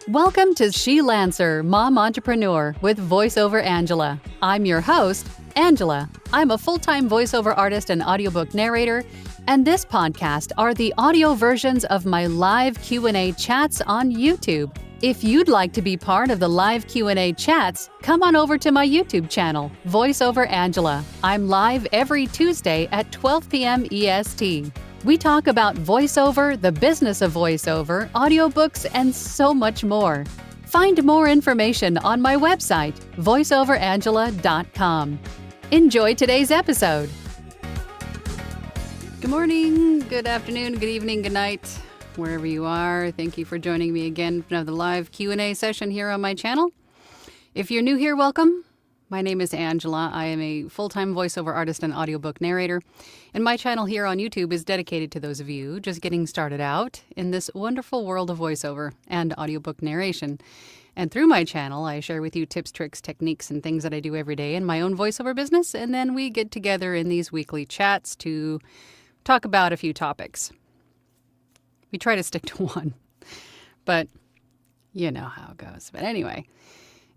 Welcome to She Lancer, Mom Entrepreneur with VoiceOver Angela. I'm your host, Angela. I'm a full-time voiceover artist and audiobook narrator, and this podcast are the audio versions of my live Q&A chats on YouTube. If you'd like to be part of the live Q&A chats, come on over to my YouTube channel, VoiceOver Angela. I'm live every Tuesday at 12 p.m. EST. We talk about voiceover, the business of voiceover, audiobooks, and so much more. Find more information on my website, voiceoverangela.com. Enjoy today's episode. Good morning, good afternoon, good evening, good night, wherever you are. Thank you for joining me again for another live Q&A session here on my channel. If you're new here, welcome. My name is Angela. I am a full-time voiceover artist and audiobook narrator, and my channel here on YouTube is dedicated to those of you just getting started out in this wonderful world of voiceover and audiobook narration. And through my channel, I share with you tips, tricks, techniques, and things that I do every day in my own voiceover business, and then we get together in these weekly chats to talk about a few topics. We try to stick to one, but you know how it goes. But anyway,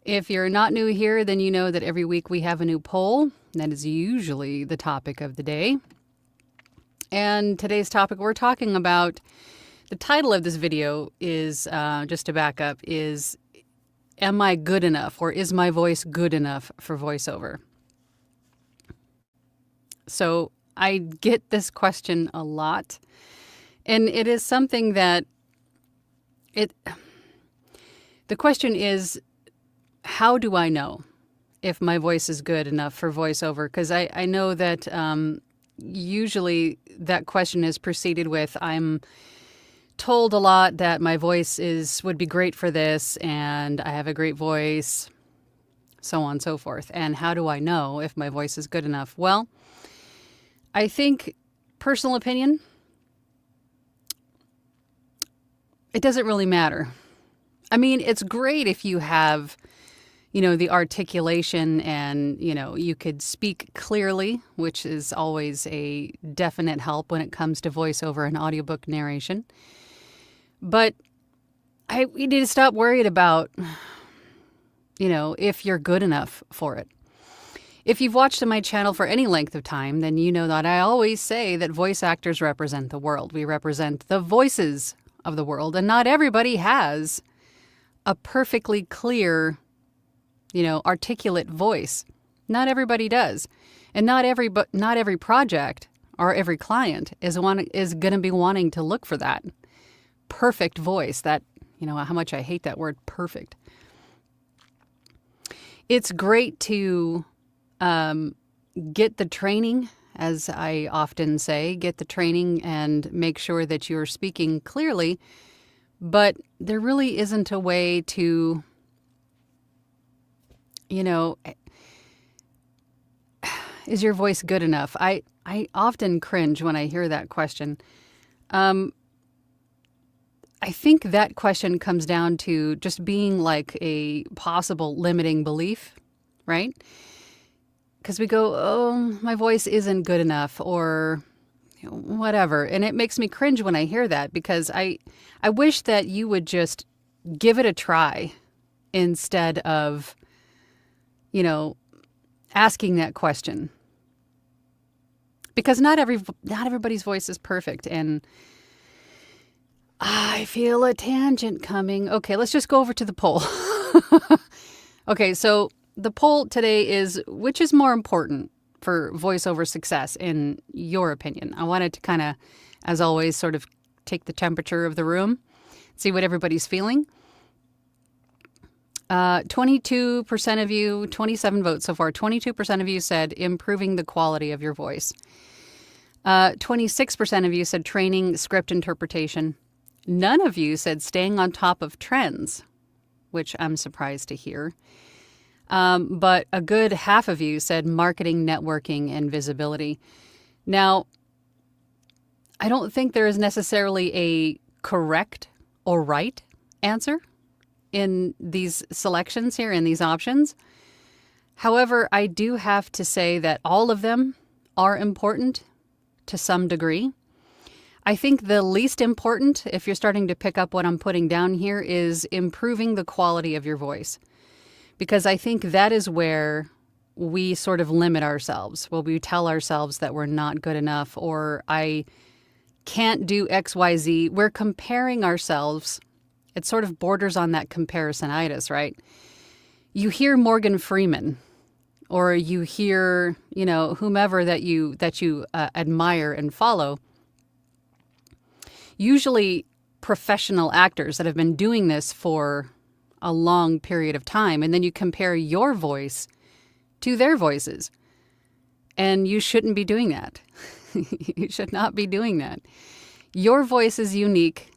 if you're not new here, then you know that every week we have a new poll. That is usually the topic of the day. And today's topic we're talking about, the title of this video is, just to back up, is Am I good enough, or is my voice good enough for voiceover? So I get this question a lot, and it is something that the question is, how do I know if my voice is good enough for voiceover? Because I know that usually that question is preceded with, I'm told a lot that my voice would be great for this, and I have a great voice, so on and so forth. And how do I know if my voice is good enough? Well, I think, personal opinion, it doesn't really matter. I mean, it's great if you have, the articulation and, you could speak clearly, which is always a definite help when it comes to voiceover and audiobook narration. But we need to stop worried about, if you're good enough for it. If you've watched my channel for any length of time, then you know that I always say that voice actors represent the world. We represent the voices of the world, and not everybody has a perfectly clear, articulate voice. Not everybody does. And not every project or every client is going to be wanting to look for that perfect voice, that, how much I hate that word perfect. It's great to get the training, as I often say, get the training and make sure that you're speaking clearly, but there really isn't a way to, is your voice good enough? I often cringe when I hear that question. I think that question comes down to just being like a possible limiting belief, right? Because we go, oh, my voice isn't good enough, or whatever. And it makes me cringe when I hear that, because I wish that you would just give it a try instead of, asking that question. Because not everybody's voice is perfect, and I feel a tangent coming. Okay, let's just go over to the poll. Okay, so the poll today is, which is more important for voiceover success in your opinion? I wanted to kind of, as always, sort of take the temperature of the room, see what everybody's feeling. 22% of you, 27 votes so far, 22% of you said improving the quality of your voice. 26% of you said training, script interpretation. None of you said staying on top of trends, which I'm surprised to hear. But a good half of you said marketing, networking, and visibility. Now, I don't think there is necessarily a correct or right answer in these selections here, in these options. However, I do have to say that all of them are important to some degree. I think the least important, if you're starting to pick up what I'm putting down here, is improving the quality of your voice. Because I think that is where we sort of limit ourselves. Well, we tell ourselves that we're not good enough, or I can't do XYZ. We're comparing ourselves. It sort of borders on that comparisonitis, right? You hear Morgan Freeman, or you hear, whomever that you admire and follow. Usually professional actors that have been doing this for a long period of time, and then you compare your voice to their voices. And you shouldn't be doing that. You should not be doing that. Your voice is unique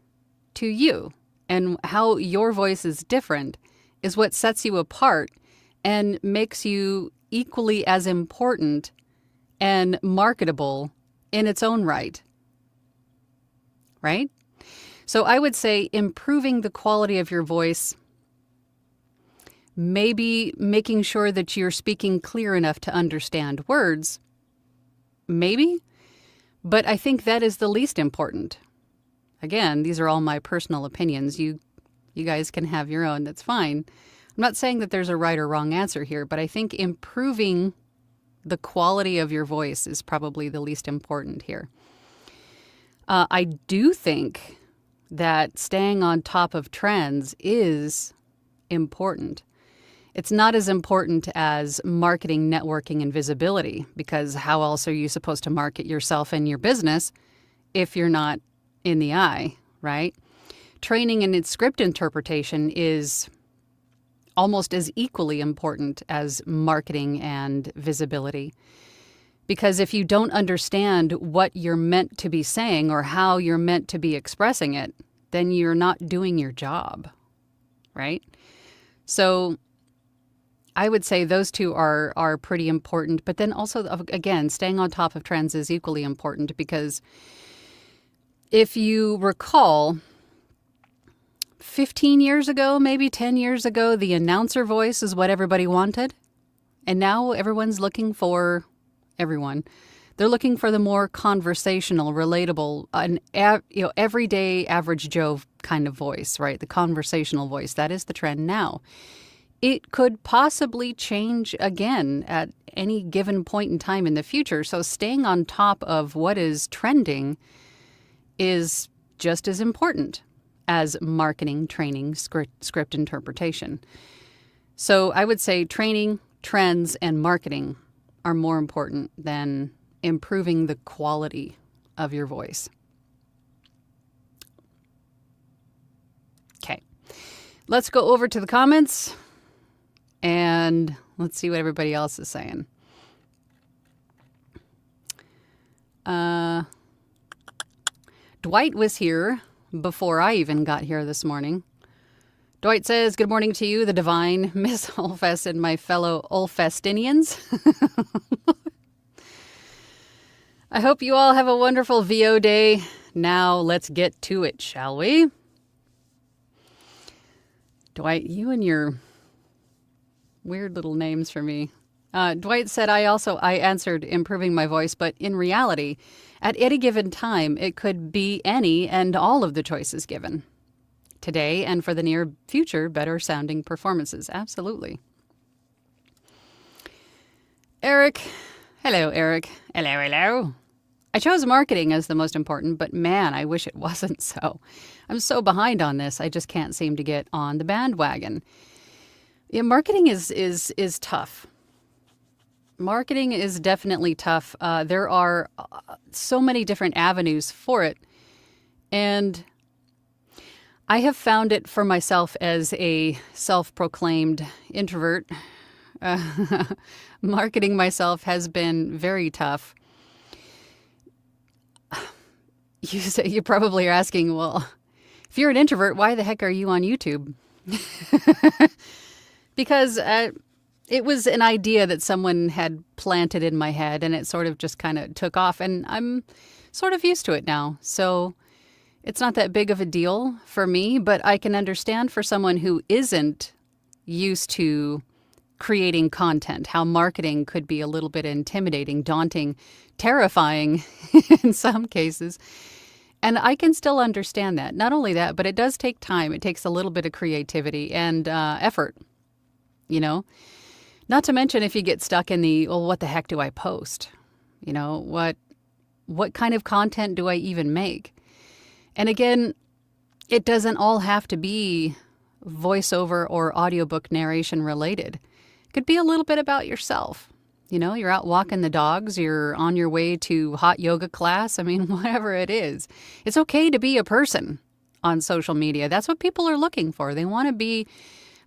to you, and how your voice is different is what sets you apart and makes you equally as important and marketable in its own right. Right? So I would say improving the quality of your voice, maybe making sure that you're speaking clear enough to understand words, maybe, but I think that is the least important. Again, these are all my personal opinions. You guys can have your own, that's fine. I'm not saying that there's a right or wrong answer here, but I think improving the quality of your voice is probably the least important here. I do think that staying on top of trends is important. It's not as important as marketing, networking, and visibility, because how else are you supposed to market yourself and your business if you're not in the eye, right? Training and script interpretation is almost as equally important as marketing and visibility. Because if you don't understand what you're meant to be saying or how you're meant to be expressing it, then you're not doing your job, right? So I would say those two are pretty important. But then also, again, staying on top of trends is equally important, because if you recall, 15 years ago, maybe 10 years ago, the announcer voice is what everybody wanted. And now everyone's looking for They're looking for the more conversational, relatable, everyday average Joe kind of voice, right? The conversational voice. That is the trend now. It could possibly change again at any given point in time in the future. So staying on top of what is trending is just as important as marketing, training, script interpretation. So I would say training, trends, and marketing are more important than improving the quality of your voice. Okay, let's go over to the comments and let's see what everybody else is saying. Dwight was here before I even got here this morning. Dwight says, good morning to you, the divine Miss Olfest, and my fellow Olfestinians. I hope you all have a wonderful VO day. Now let's get to it, shall we? Dwight, you and your weird little names for me. Dwight said, I answered improving my voice, but in reality, at any given time, it could be any and all of the choices given. Today and for the near future, better sounding performances. Absolutely. Eric. Hello, Eric. Hello. I chose marketing as the most important, but man, I wish it wasn't so. I'm so behind on this. I just can't seem to get on the bandwagon. Yeah, marketing is tough. Marketing is definitely tough. There are so many different avenues for it. And I have found it for myself as a self-proclaimed introvert. Marketing myself has been very tough. You probably are asking, well, if you're an introvert, why the heck are you on YouTube? Because it was an idea that someone had planted in my head, and it sort of just kind of took off, and I'm sort of used to it now. So it's not that big of a deal for me, but I can understand for someone who isn't used to creating content, how marketing could be a little bit intimidating, daunting, terrifying in some cases. And I can still understand that. Not only that, but it does take time. It takes a little bit of creativity and effort, you know? Not to mention if you get stuck in the, well, what the heck do I post? You know, what kind of content do I even make? And again, it doesn't all have to be voiceover or audiobook narration related. It could be a little bit about yourself. You know, you're out walking the dogs, you're on your way to hot yoga class. I mean, whatever it is. It's okay to be a person on social media. That's what people are looking for. They want to be,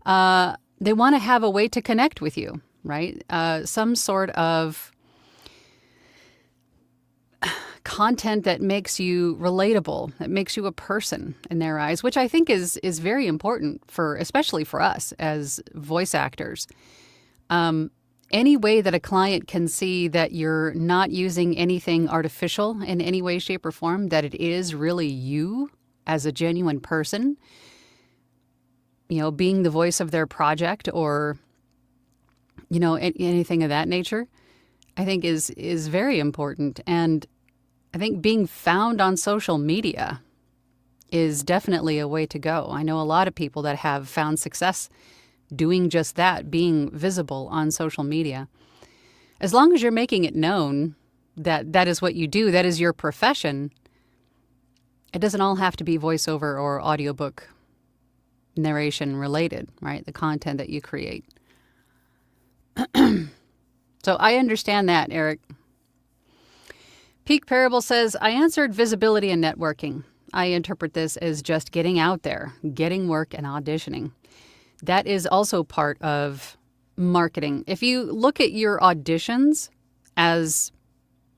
they want to have a way to connect with you, right? Some sort of content that makes you relatable, that makes you a person in their eyes, which I think is very important for, especially for us as voice actors. Any way that a client can see that you're not using anything artificial in any way, shape, or form, that it is really you as a genuine person, you know, being the voice of their project or, you know, anything of that nature, I think is very important. And I think being found on social media is definitely a way to go. I know a lot of people that have found success doing just that, being visible on social media. As long as you're making it known that that is what you do, that is your profession, it doesn't all have to be voiceover or audiobook narration related, right? The content that you create. So I understand that, Eric. Peak Parable says, I answered visibility and networking. I interpret this as just getting out there, getting work and auditioning. That is also part of marketing. If you look at your auditions as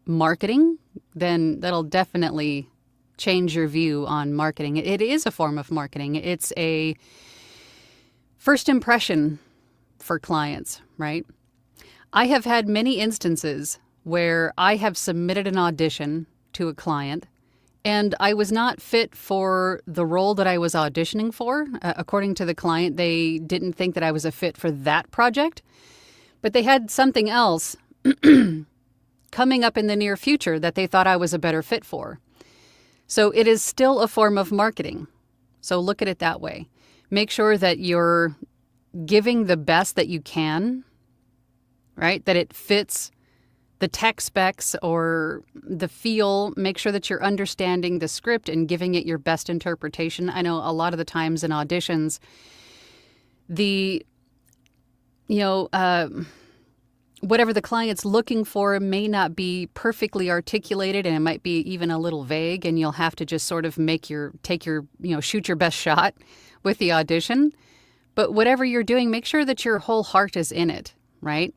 marketing, then that'll definitely change your view on marketing. It is a form of marketing. It's a first impression for clients, right? I have had many instances where I have submitted an audition to a client and I was not fit for the role that I was auditioning for. According to the client, they didn't think that I was a fit for that project, but they had something else coming up in the near future that they thought I was a better fit for. So it is still a form of marketing. So look at it that way. Make sure that you're giving the best that you can, right? That it fits the tech specs or the feel. Make sure that you're understanding the script and giving it your best interpretation. I know a lot of the times in auditions, whatever the client's looking for may not be perfectly articulated, and it might be even a little vague, and you'll have to just sort of shoot your best shot with the audition. But whatever you're doing, make sure that your whole heart is in it, right?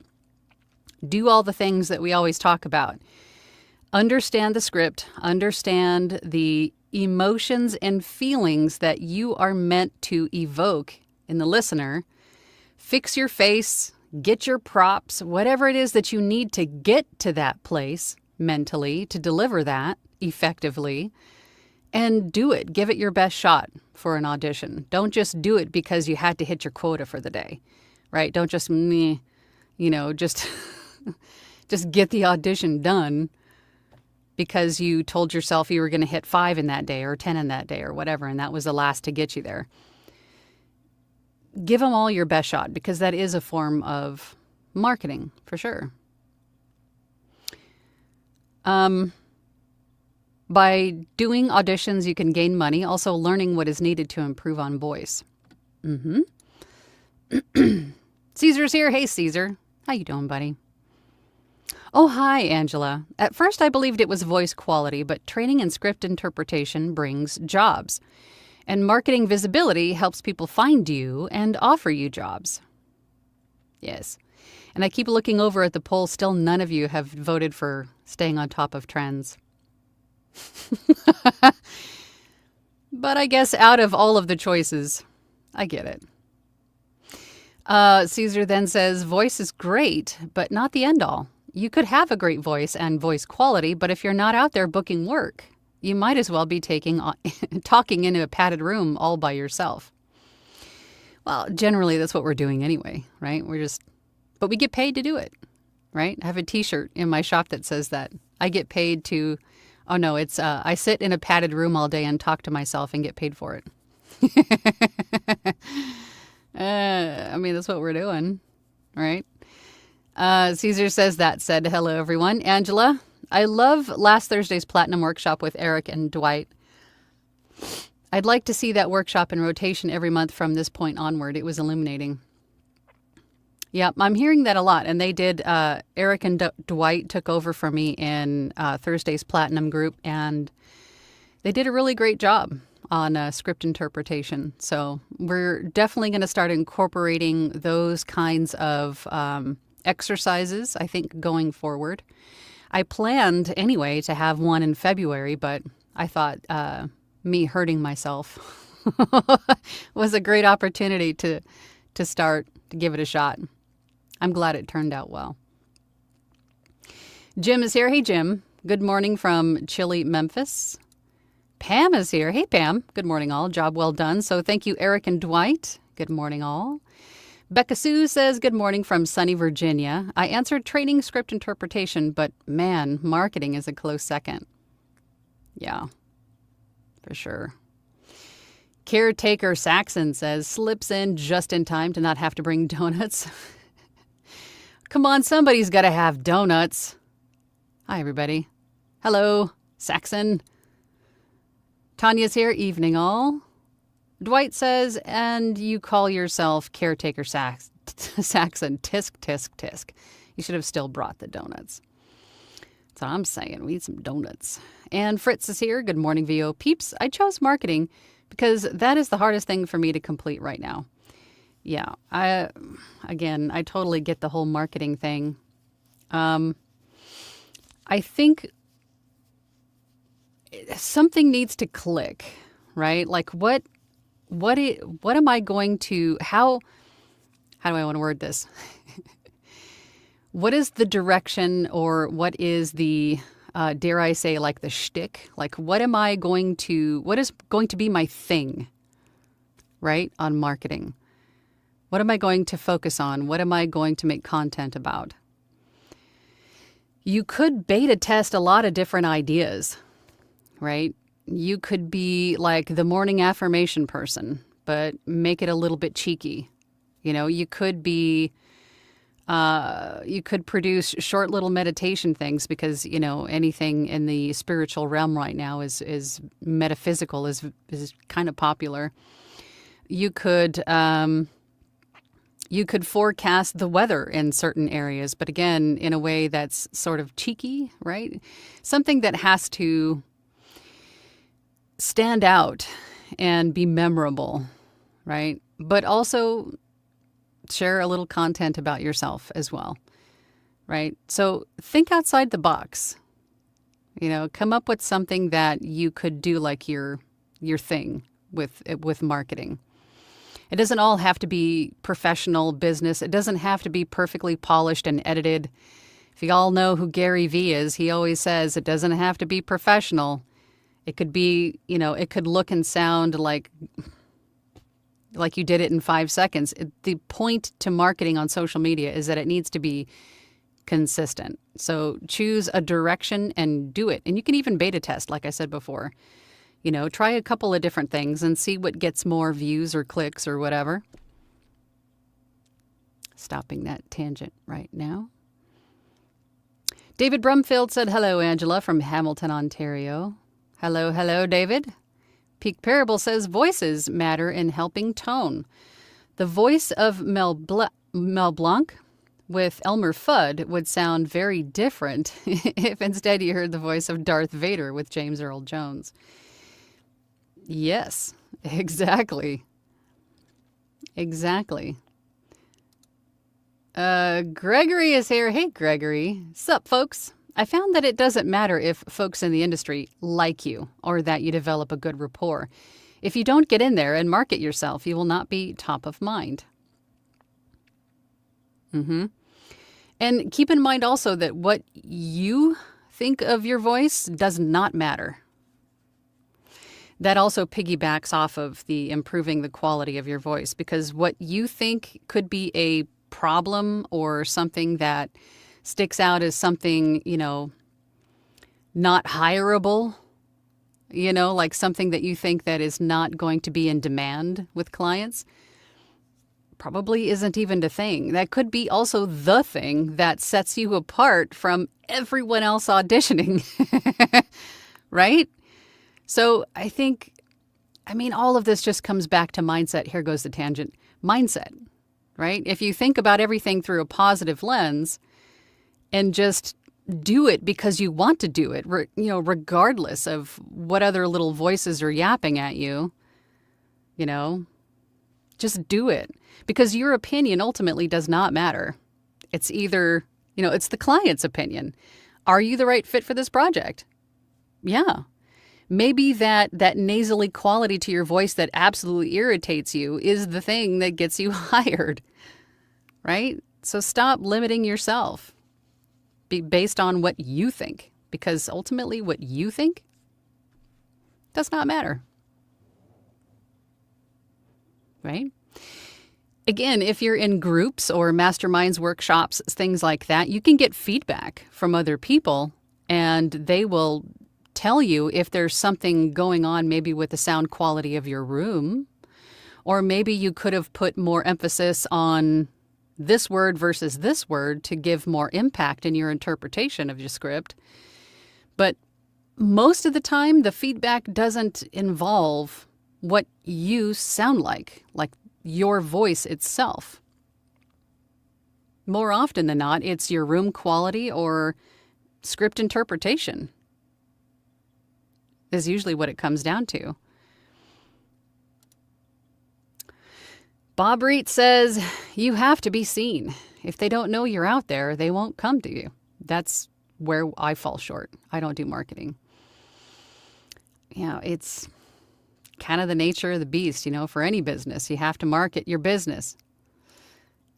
Do all the things that we always talk about. Understand the script, understand the emotions and feelings that you are meant to evoke in the listener. Fix your face, get your props, whatever it is that you need to get to that place mentally to deliver that effectively, and do it. Give it your best shot for an audition. Don't just do it because you had to hit your quota for the day, right? Don't just, just get the audition done because you told yourself you were going to hit 5 in that day or 10 in that day or whatever, and that was the last to get you there. Give them all your best shot because that is a form of marketing for sure. By doing auditions, you can gain money, also learning what is needed to improve on voice. Caesar's here. Hey, Caesar. How you doing, buddy? Oh, hi, Angela. At first, I believed it was voice quality, but training and script interpretation brings jobs. And marketing visibility helps people find you and offer you jobs. Yes. And I keep looking over at the poll. Still, none of you have voted for staying on top of trends. But I guess out of all of the choices, I get it. Caesar then says, voice is great, but not the end all. You could have a great voice and voice quality, but if you're not out there booking work, you might as well be talking into a padded room all by yourself. Well, generally that's what we're doing anyway, right? But we get paid to do it, right? I have a t-shirt in my shop that says that. I get paid to Oh no, it's I sit in a padded room all day and talk to myself and get paid for it. I mean, that's what we're doing, right? Caesar says that said, hello, everyone. Angela, I love last Thursday's Platinum Workshop with Eric and Dwight. I'd like to see that workshop in rotation every month from this point onward. It was illuminating. Yeah, I'm hearing that a lot. And they did, Eric and Dwight took over for me in Thursday's Platinum group, and they did a really great job on script interpretation. So we're definitely going to start incorporating those kinds of exercises, I think, going forward. I planned anyway to have one in February, but I thought me hurting myself was a great opportunity to start to give it a shot. I'm glad it turned out well. Jim is here. Hey, Jim. Good morning from chilly Memphis. Pam is here. Hey, Pam. Good morning, all. Job well done. So thank you, Eric and Dwight. Good morning, all. Becca Sue says, good morning from sunny Virginia. I answered training script interpretation, but man, marketing is a close second. Yeah, for sure. Caretaker Saxon says, slips in just in time to not have to bring donuts. Come on, somebody's got to have donuts. Hi, everybody. Hello, Saxon. Tanya's here. Evening, all. Dwight says, and you call yourself Caretaker Saxon. Tisk, tisk, tisk. You should have still brought the donuts. That's what I'm saying. We need some donuts. And Fritz is here. Good morning, VO peeps. I chose marketing because that is the hardest thing for me to complete right now. Yeah, I totally get the whole marketing thing. I think something needs to click, right? Like what am I going to, how do I want to word this? What is the direction, or what is the, dare I say, like the shtick? Like what is going to be my thing, right? On marketing. What am I going to focus on? What am I going to make content about? You could beta test a lot of different ideas, right? You could be like the morning affirmation person, but make it a little bit cheeky. You know, you could be, you could produce short little meditation things because, you know, anything in the spiritual realm right now is metaphysical, is kind of popular. You could forecast the weather in certain areas, but again, in a way that's sort of cheeky, right? Something that has to stand out and be memorable, right? But also share a little content about yourself as well, right? So think outside the box. You know, come up with something that you could do like your thing with marketing. It doesn't all have to be professional business. It doesn't have to be perfectly polished and edited. If you all know who Gary Vee is, he always says it doesn't have to be professional. It could be, you know, it could look and sound like you did it in 5 seconds. The point to marketing on social media is that it needs to be consistent. So choose a direction and do it. And you can even beta test, like I said before. You know, try a couple of different things and see what gets more views or clicks or whatever. Stopping that tangent right now. David Brumfield said, hello, Angela, from Hamilton, Ontario. Hello, hello, David. Peak Parable says, voices matter in helping tone. The voice of Mel Blanc with Elmer Fudd would sound very different if instead you heard the voice of Darth Vader with James Earl Jones. Yes, exactly. Exactly. Gregory is here. Hey, Gregory. Sup, folks? I found that it doesn't matter if folks in the industry like you or that you develop a good rapport. If you don't get in there and market yourself, you will not be top of mind. And keep in mind also that what you think of your voice does not matter. That also piggybacks off of the improving the quality of your voice, because what you think could be a problem or something that sticks out as something, you know, not hireable, like something that you think that is not going to be in demand with clients, probably isn't even the thing. That could be also the thing that sets you apart from everyone else auditioning, right? So I think, all of this just comes back to mindset. Here goes the tangent. Mindset, right? If you think about everything through a positive lens and just do it because you want to do it, regardless of what other little voices are yapping at you, just do it. Because your opinion ultimately does not matter. It's either, it's the client's opinion. Are you the right fit for this project? Yeah. Maybe that nasally quality to your voice that absolutely irritates you is the thing that gets you hired, right? So stop limiting yourself based on what you think, because ultimately what you think does not matter, right? Again, if you're in groups or masterminds, workshops, things like that, you can get feedback from other people and they will tell you if there's something going on maybe with the sound quality of your room, or maybe you could have put more emphasis on this word versus this word to give more impact in your interpretation of your script. But most of the time, the feedback doesn't involve what you sound like your voice itself. More often than not, it's your room quality or script interpretation is usually what it comes down to. Bob Reet says, you have to be seen. If they don't know you're out there, they won't come to you. That's where I fall short. I don't do marketing. It's kind of the nature of the beast, for any business. You have to market your business.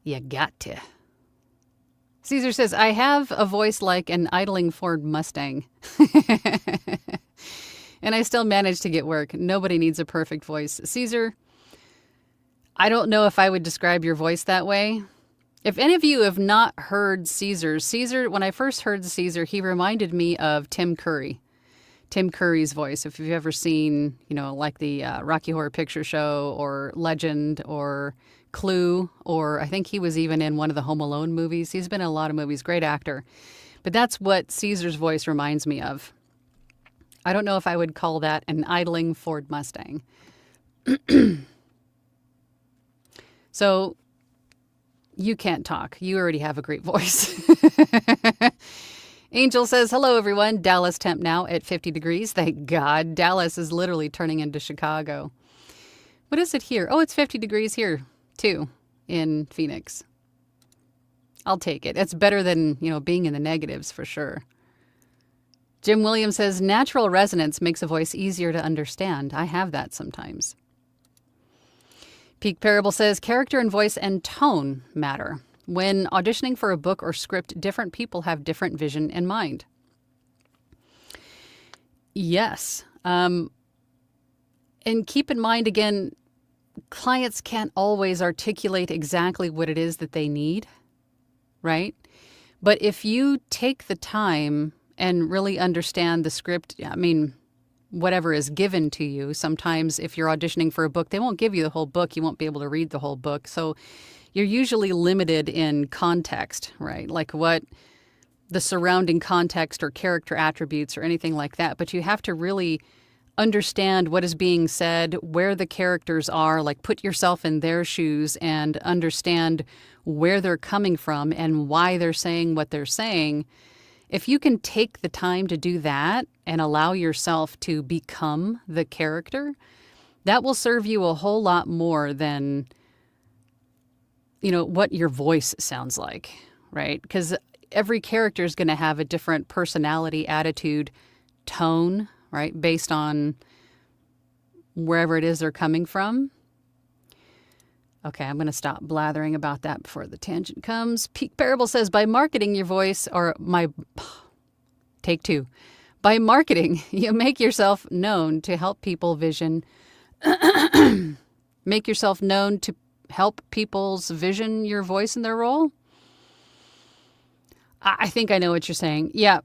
You got to. Caesar says, I have a voice like an idling Ford Mustang. And I still manage to get work. Nobody needs a perfect voice. Caesar, I don't know if I would describe your voice that way. If any of you have not heard Caesar, when I first heard Caesar, he reminded me of Tim Curry. Tim Curry's voice. If you've ever seen, like the Rocky Horror Picture Show or Legend or Clue, or I think he was even in one of the Home Alone movies. He's been in a lot of movies. Great actor. But that's what Caesar's voice reminds me of. I don't know if I would call that an idling Ford Mustang. So you can't talk. You already have a great voice. Angel says, hello, everyone. Dallas temp now at 50 degrees. Thank God. Dallas is literally turning into Chicago. What is it here? Oh, it's 50 degrees here, too, in Phoenix. I'll take it. It's better than, being in the negatives for sure. Jim Williams says, natural resonance makes a voice easier to understand. I have that sometimes. Peak Parable says, character and voice and tone matter. When auditioning for a book or script, different people have different vision in mind. Yes. And keep in mind, again, clients can't always articulate exactly what it is that they need, right? But if you take the time and really understand the script, whatever is given to you. Sometimes if you're auditioning for a book, they won't give you the whole book. You won't be able to read the whole book. So you're usually limited in context, right? Like what the surrounding context or character attributes or anything like that. But you have to really understand what is being said, where the characters are, like put yourself in their shoes and understand where they're coming from and why they're saying what they're saying. If you can take the time to do that and allow yourself to become the character, that will serve you a whole lot more than, what your voice sounds like, right? Because every character is going to have a different personality, attitude, tone, right? Based on wherever it is they're coming from. Okay, I'm going to stop blathering about that before the tangent comes. Peak Parable says, by marketing your voice, take two. By marketing, you make yourself known to help people make yourself known to help people's vision your voice in their role. I think I know what you're saying. Yeah.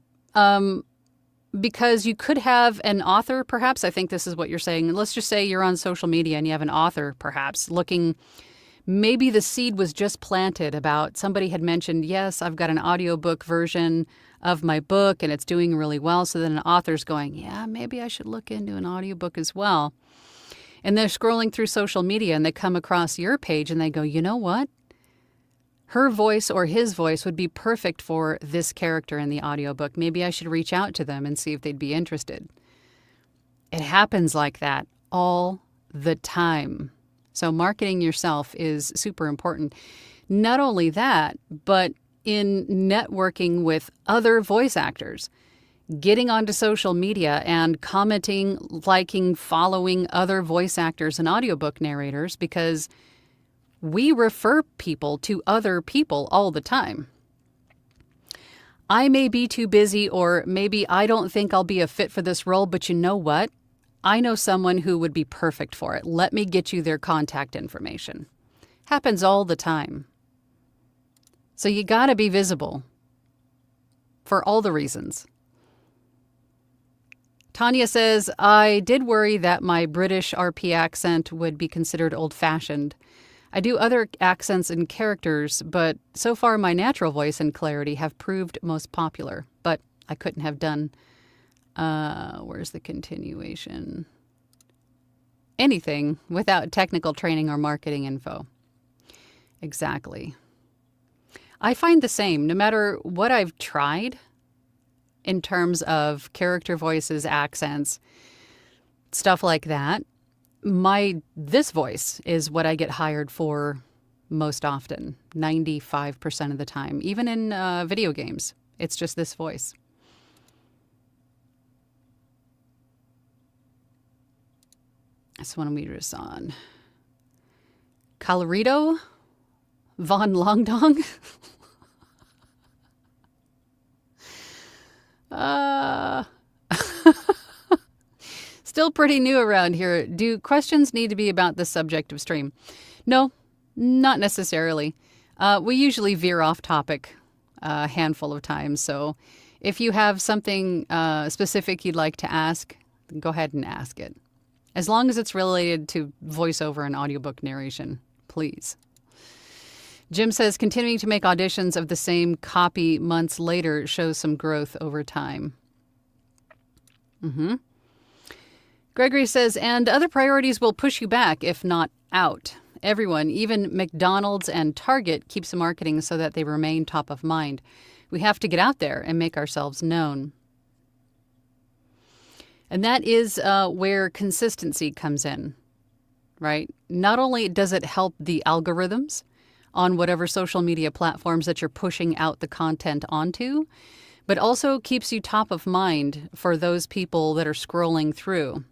because you could have an author, perhaps. I think this is what you're saying. Let's just say you're on social media and you have an author, perhaps, looking. Maybe the seed was just planted about somebody had mentioned, yes, I've got an audiobook version of my book and it's doing really well. So then an author's going, yeah, maybe I should look into an audiobook as well. And they're scrolling through social media and they come across your page and they go, you know what? Her voice or his voice would be perfect for this character in the audiobook. Maybe I should reach out to them and see if they'd be interested. It happens like that all the time. So marketing yourself is super important. Not only that, but in networking with other voice actors, getting onto social media and commenting, liking, following other voice actors and audiobook narrators, because we refer people to other people all the time. I may be too busy, or maybe I don't think I'll be a fit for this role, but you know what? I know someone who would be perfect for it. Let me get you their contact information. Happens all the time. So you gotta be visible for all the reasons. Tanya says, I did worry that my British RP accent would be considered old-fashioned. I do other accents and characters, but so far my natural voice and clarity have proved most popular. But I couldn't have done, where's the continuation? Anything without technical training or marketing info. Exactly. I find the same, no matter what I've tried in terms of character voices, accents, stuff like that. This voice is what I get hired for most often, 95% of the time. Even in video games, it's just this voice. This one we just on. Colorado Von Longdong. Still pretty new around here. Do questions need to be about the subject of stream? No, not necessarily. We usually veer off topic a handful of times. So if you have something specific you'd like to ask, go ahead and ask it. As long as it's related to voiceover and audiobook narration, please. Jim says, continuing to make auditions of the same copy months later shows some growth over time. Gregory says, and other priorities will push you back, if not out. Everyone, even McDonald's and Target, keeps marketing so that they remain top of mind. We have to get out there and make ourselves known. And that is where consistency comes in, right? Not only does it help the algorithms on whatever social media platforms that you're pushing out the content onto, but also keeps you top of mind for those people that are scrolling through,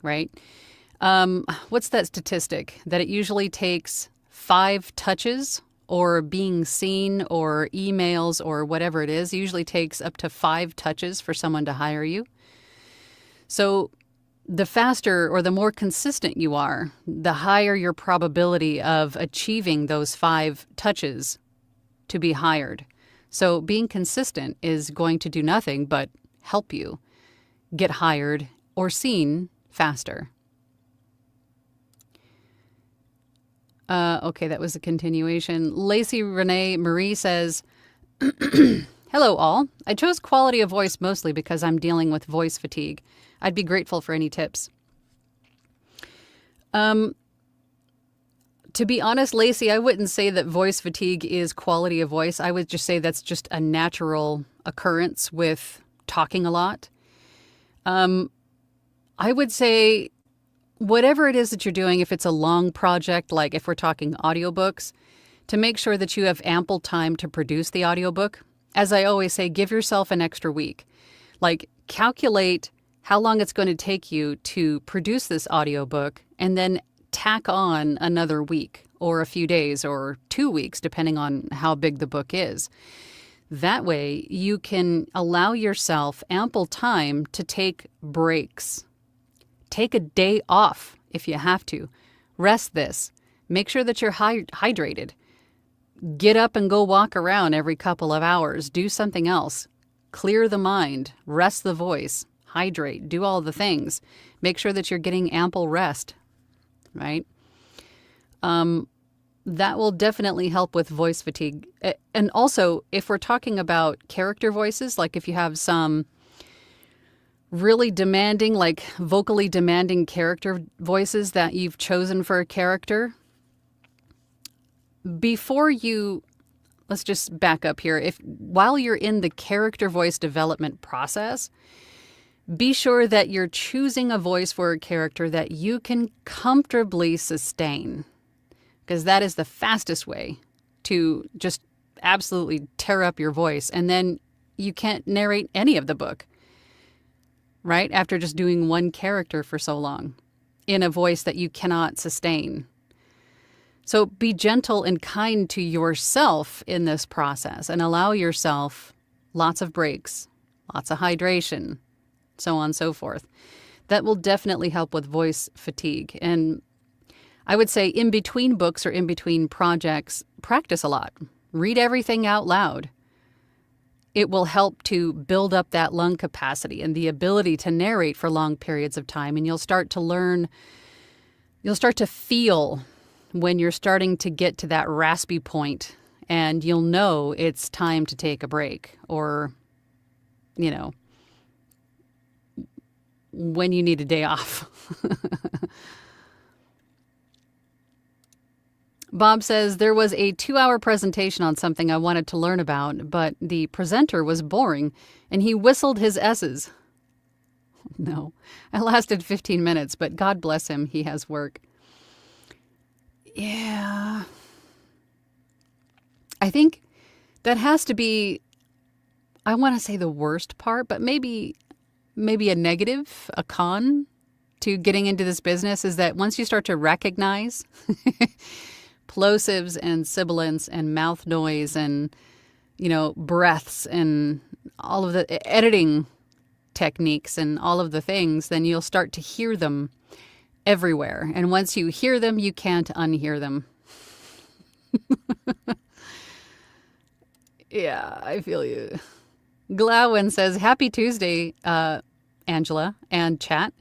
right? What's that statistic? That it usually takes 5 touches or being seen or emails or whatever it is, usually takes up to 5 touches for someone to hire you. So the faster or the more consistent you are, the higher your probability of achieving those 5 touches to be hired. So being consistent is going to do nothing but help you get hired or seen faster. Okay, that was a continuation. Lacey Renee Marie says, hello all. I chose quality of voice mostly because I'm dealing with voice fatigue. I'd be grateful for any tips. To be honest, Lacey, I wouldn't say that voice fatigue is quality of voice. I would just say that's just a natural occurrence with talking a lot. I would say whatever it is that you're doing, if it's a long project, like if we're talking audiobooks, to make sure that you have ample time to produce the audiobook. As I always say, give yourself an extra week. Like, calculate how long it's going to take you to produce this audiobook and then tack on another week or a few days or 2 weeks, depending on how big the book is. That way, you can allow yourself ample time to take breaks. Take a day off if you have to. Rest this. Make sure that you're hydrated. Get up and go walk around every couple of hours. Do something else. clear the mind, rest the voice, hydrate, do all the things. Make sure that you're getting ample rest, right? That will definitely help with voice fatigue. And also, if we're talking about character voices, like if you have some really demanding, like vocally demanding character voices that you've chosen for a character, before you, let's just back up here. While you're in the character voice development process, be sure that you're choosing a voice for a character that you can comfortably sustain, because that is the fastest way to just absolutely tear up your voice. And then you can't narrate any of the book, right? After just doing one character for so long in a voice that you cannot sustain. So be gentle and kind to yourself in this process and allow yourself lots of breaks, lots of hydration, so on and so forth. That will definitely help with voice fatigue. And I would say in between books or in between projects, practice a lot. Read everything out loud. It will help to build up that lung capacity and the ability to narrate for long periods of time. And you'll start to learn, you'll start to feel when you're starting to get to that raspy point, and you'll know it's time to take a break, or, you know, when you need a day off. Bob says, there was a 2-hour presentation on something I wanted to learn about, but the presenter was boring and he whistled his S's. No, I lasted 15 minutes, but God bless him, he has work. Yeah. I think that has to be, I want to say the worst part, but maybe a negative, a con to getting into this business is that once you start to recognize plosives and sibilants and mouth noise and, you know, breaths and all of the editing techniques and all of the things, then you'll start to hear them everywhere. And once you hear them, you can't unhear them. Yeah, I feel you. Glowin says, happy Tuesday, Angela and chat.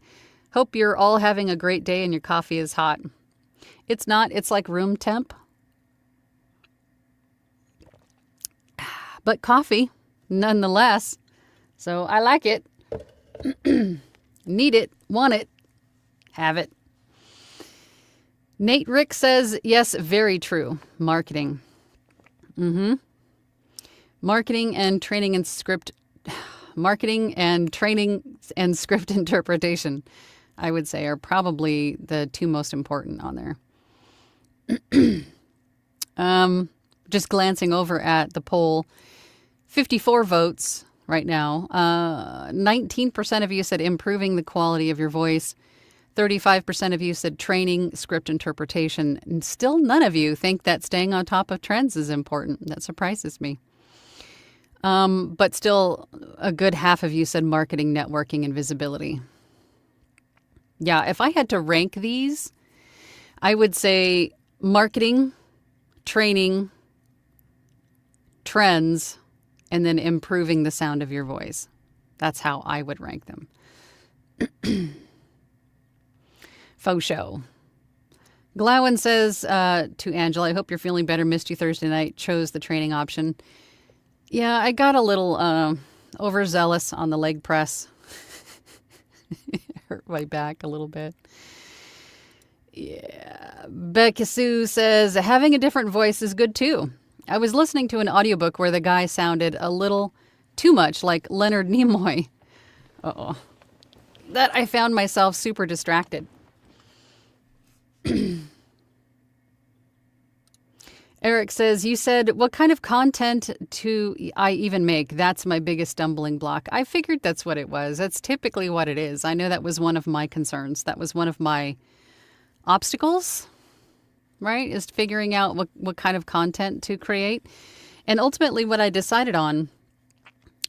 Hope you're all having a great day and your coffee is hot. It's not. It's like room temp. But coffee, nonetheless. So I like it. Need it. Want it. Have it. Nate Rick says, yes, very true. Marketing. Marketing and training and script interpretation, I would say, are probably the two most important on there. Just glancing over at the poll, 54 votes right now. 19% of you said improving the quality of your voice. 35% of you said training, script interpretation. And still none of you think that staying on top of trends is important. That surprises me. But still a good half of you said marketing, networking, and visibility. Yeah, if I had to rank these, I would say marketing, training, trends, and then improving the sound of your voice. That's how I would rank them. Faux show. Glowin says to Angela, I hope you're feeling better. Missed you Thursday night. Chose the training option. Yeah, I got a little overzealous on the leg press. It hurt my back a little bit. Yeah. Becca Sue says, having a different voice is good too. I was listening to an audiobook where the guy sounded a little too much like Leonard Nimoy. Uh-oh. That I found myself super distracted. Eric says, you said, what kind of content do I even make? That's my biggest stumbling block. I figured that's what it was. That's typically what it is. I know that was one of my concerns. That was one of my obstacles, right? Is figuring out what kind of content to create. And ultimately what I decided on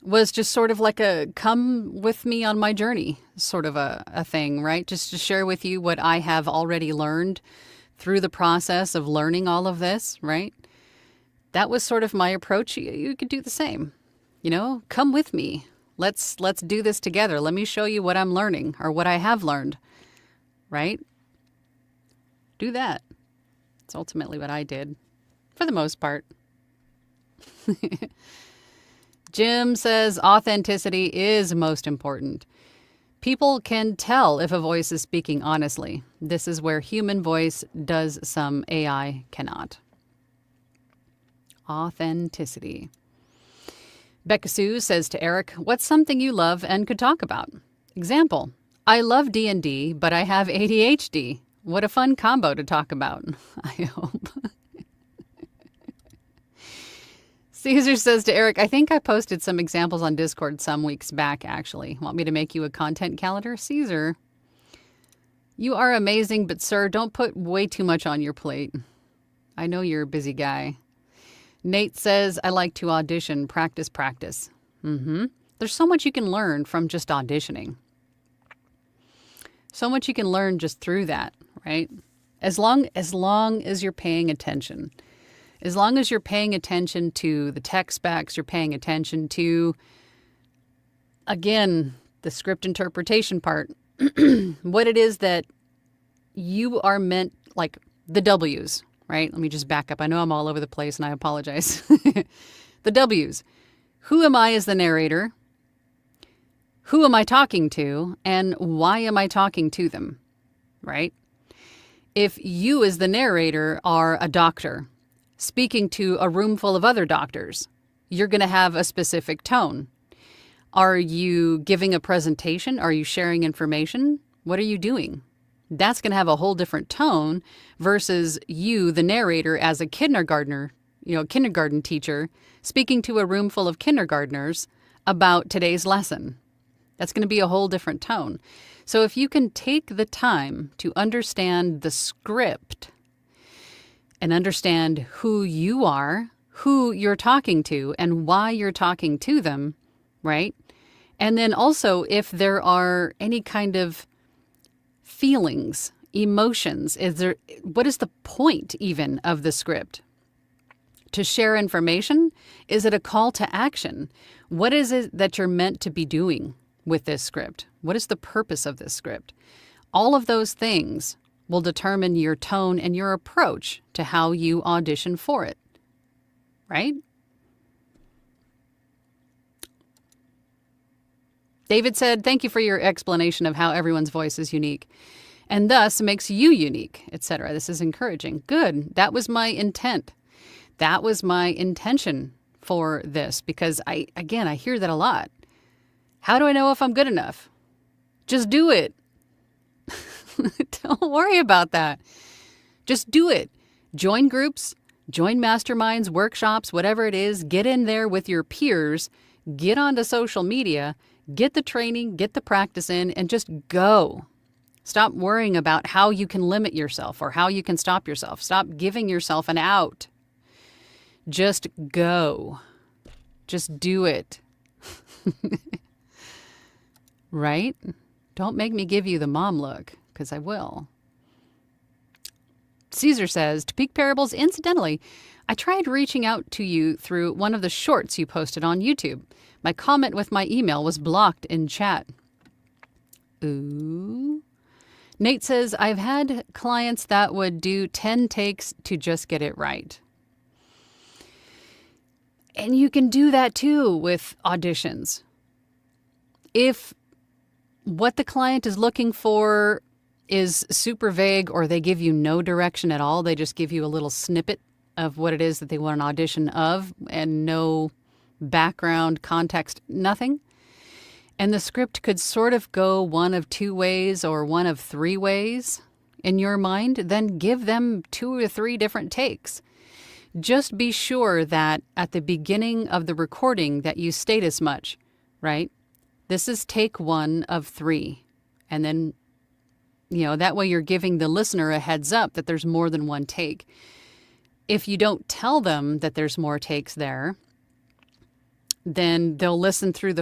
was just sort of like a come with me on my journey sort of a thing, right? Just to share with you what I have already learned through the process of learning all of this, right? That was sort of my approach. You could do the same. come with me. Let's do this together. Let me show you what I'm learning or what I have learned, right? Do that. It's ultimately what I did for the most part. Jim says authenticity is most important. People can tell if a voice is speaking honestly. This is where human voice does some AI cannot. Authenticity. Becca Sue says to Eric, what's something you love and could talk about? Example, I love D&D, but I have ADHD. What a fun combo to talk about. I hope. Caesar says to Eric, I think I posted some examples on Discord some weeks back, actually. Want me to make you a content calendar? Caesar, you are amazing, but sir, don't put way too much on your plate. I know you're a busy guy. Nate says, I like to audition, practice. There's so much you can learn from just auditioning. So much you can learn just through that, right? As long as you're paying attention. As long as you're paying attention to the tech specs, you're paying attention to, again, the script interpretation part, what it is that you are meant, like the W's, right? Let me just back up. I know I'm all over the place and I apologize. The W's. Who am I as the narrator? Who am I talking to? And why am I talking to them, right? If you as the narrator are a doctor, speaking to a room full of other doctors, you're going to have a specific tone. Are you giving a presentation? Are you sharing information? What are you doing? That's going to have a whole different tone versus you, the narrator, as a kindergarten teacher, speaking to a room full of kindergartners about today's lesson. That's going to be a whole different tone. So if you can take the time to understand the script and understand who you are, who you're talking to, and why you're talking to them, right? And then also if there are any kind of feelings, emotions, what is the point even of the script? To share information? Is it a call to action? What is it that you're meant to be doing with this script? What is the purpose of this script? All of those things will determine your tone and your approach to how you audition for it, right? David said, thank you for your explanation of how everyone's voice is unique and thus makes you unique, etc. This is encouraging. Good. That was my intent. That was my intention for this because I hear that a lot. How do I know if I'm good enough? Just do it. Don't worry about that. Just do it. Join groups, join masterminds, workshops, whatever it is. Get in there with your peers. Get onto social media. Get the training, get the practice in, and just go. Stop worrying about how you can limit yourself or how you can stop yourself. Stop giving yourself an out. Just go. Just do it. Right? Don't make me give you the mom look, because I will. Caesar says, to Peak Parables, incidentally, I tried reaching out to you through one of the shorts you posted on YouTube. My comment with my email was blocked in chat. Ooh. Nate says, I've had clients that would do 10 takes to just get it right. And you can do that too with auditions. If what the client is looking for is super vague or they give you no direction at all, they just give you a little snippet of what it is that they want an audition of and no background, context, nothing. And the script could sort of go one of two ways or one of three ways in your mind, then give them 2 or 3 different takes. Just be sure that at the beginning of the recording that you state as much, right? This is take 1 of 3. And then, that way you're giving the listener a heads up that there's more than one take. If you don't tell them that there's more takes there, then they'll listen through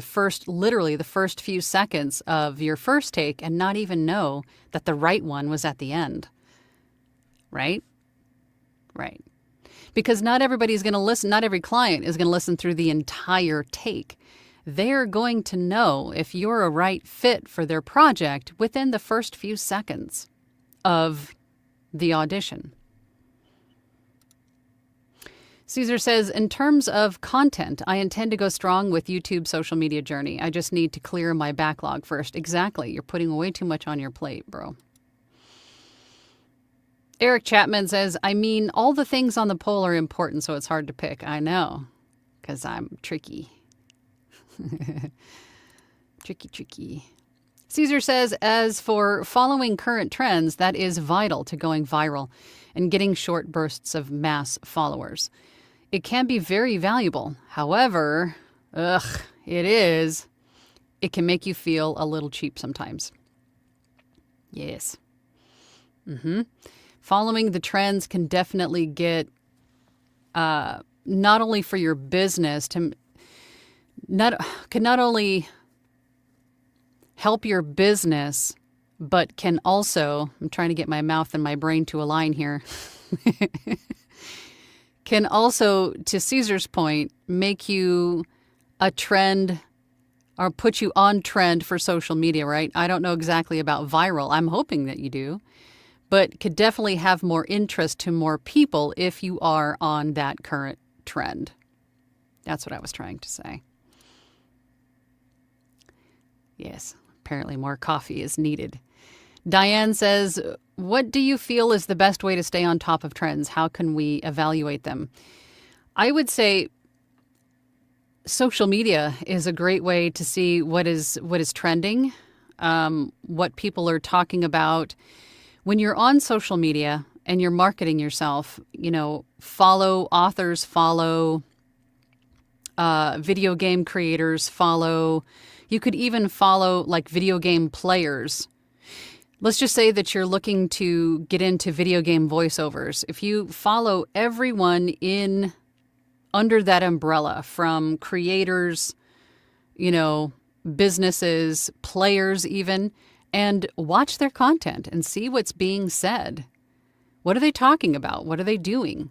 literally the first few seconds of your first take and not even know that the right one was at the end. Right? Right. Because not everybody's going to listen, not every client is going to listen through the entire take. They're going to know if you're a right fit for their project within the first few seconds of the audition. Caesar says, in terms of content, I intend to go strong with YouTube social media journey. I just need to clear my backlog first. Exactly. You're putting way too much on your plate, bro. Eric Chapman says, I mean, all the things on the poll are important, so it's hard to pick. I know, because I'm tricky. Tricky. Caesar says, as for following current trends, that is vital to going viral and getting short bursts of mass followers. It can be very valuable. However, it can make you feel a little cheap sometimes. Yes. Following the trends can definitely get, not only for your business, can not only help your business, but can also, I'm trying to get my mouth and my brain to align here, can also, to Caesar's point, make you a trend or put you on trend for social media, right? I don't know exactly about viral. I'm hoping that you do, but could definitely have more interest to more people if you are on that current trend. That's what I was trying to say. Yes, apparently more coffee is needed. Diane says, what do you feel is the best way to stay on top of trends? How can we evaluate them? I would say social media is a great way to see what is trending, what people are talking about. When you're on social media and you're marketing yourself, follow authors, follow video game creators, you could even follow like video game players. Let's just say that you're looking to get into video game voiceovers. If you follow everyone under that umbrella, from creators, businesses, players even, and watch their content and see what's being said. What are they talking about? What are they doing?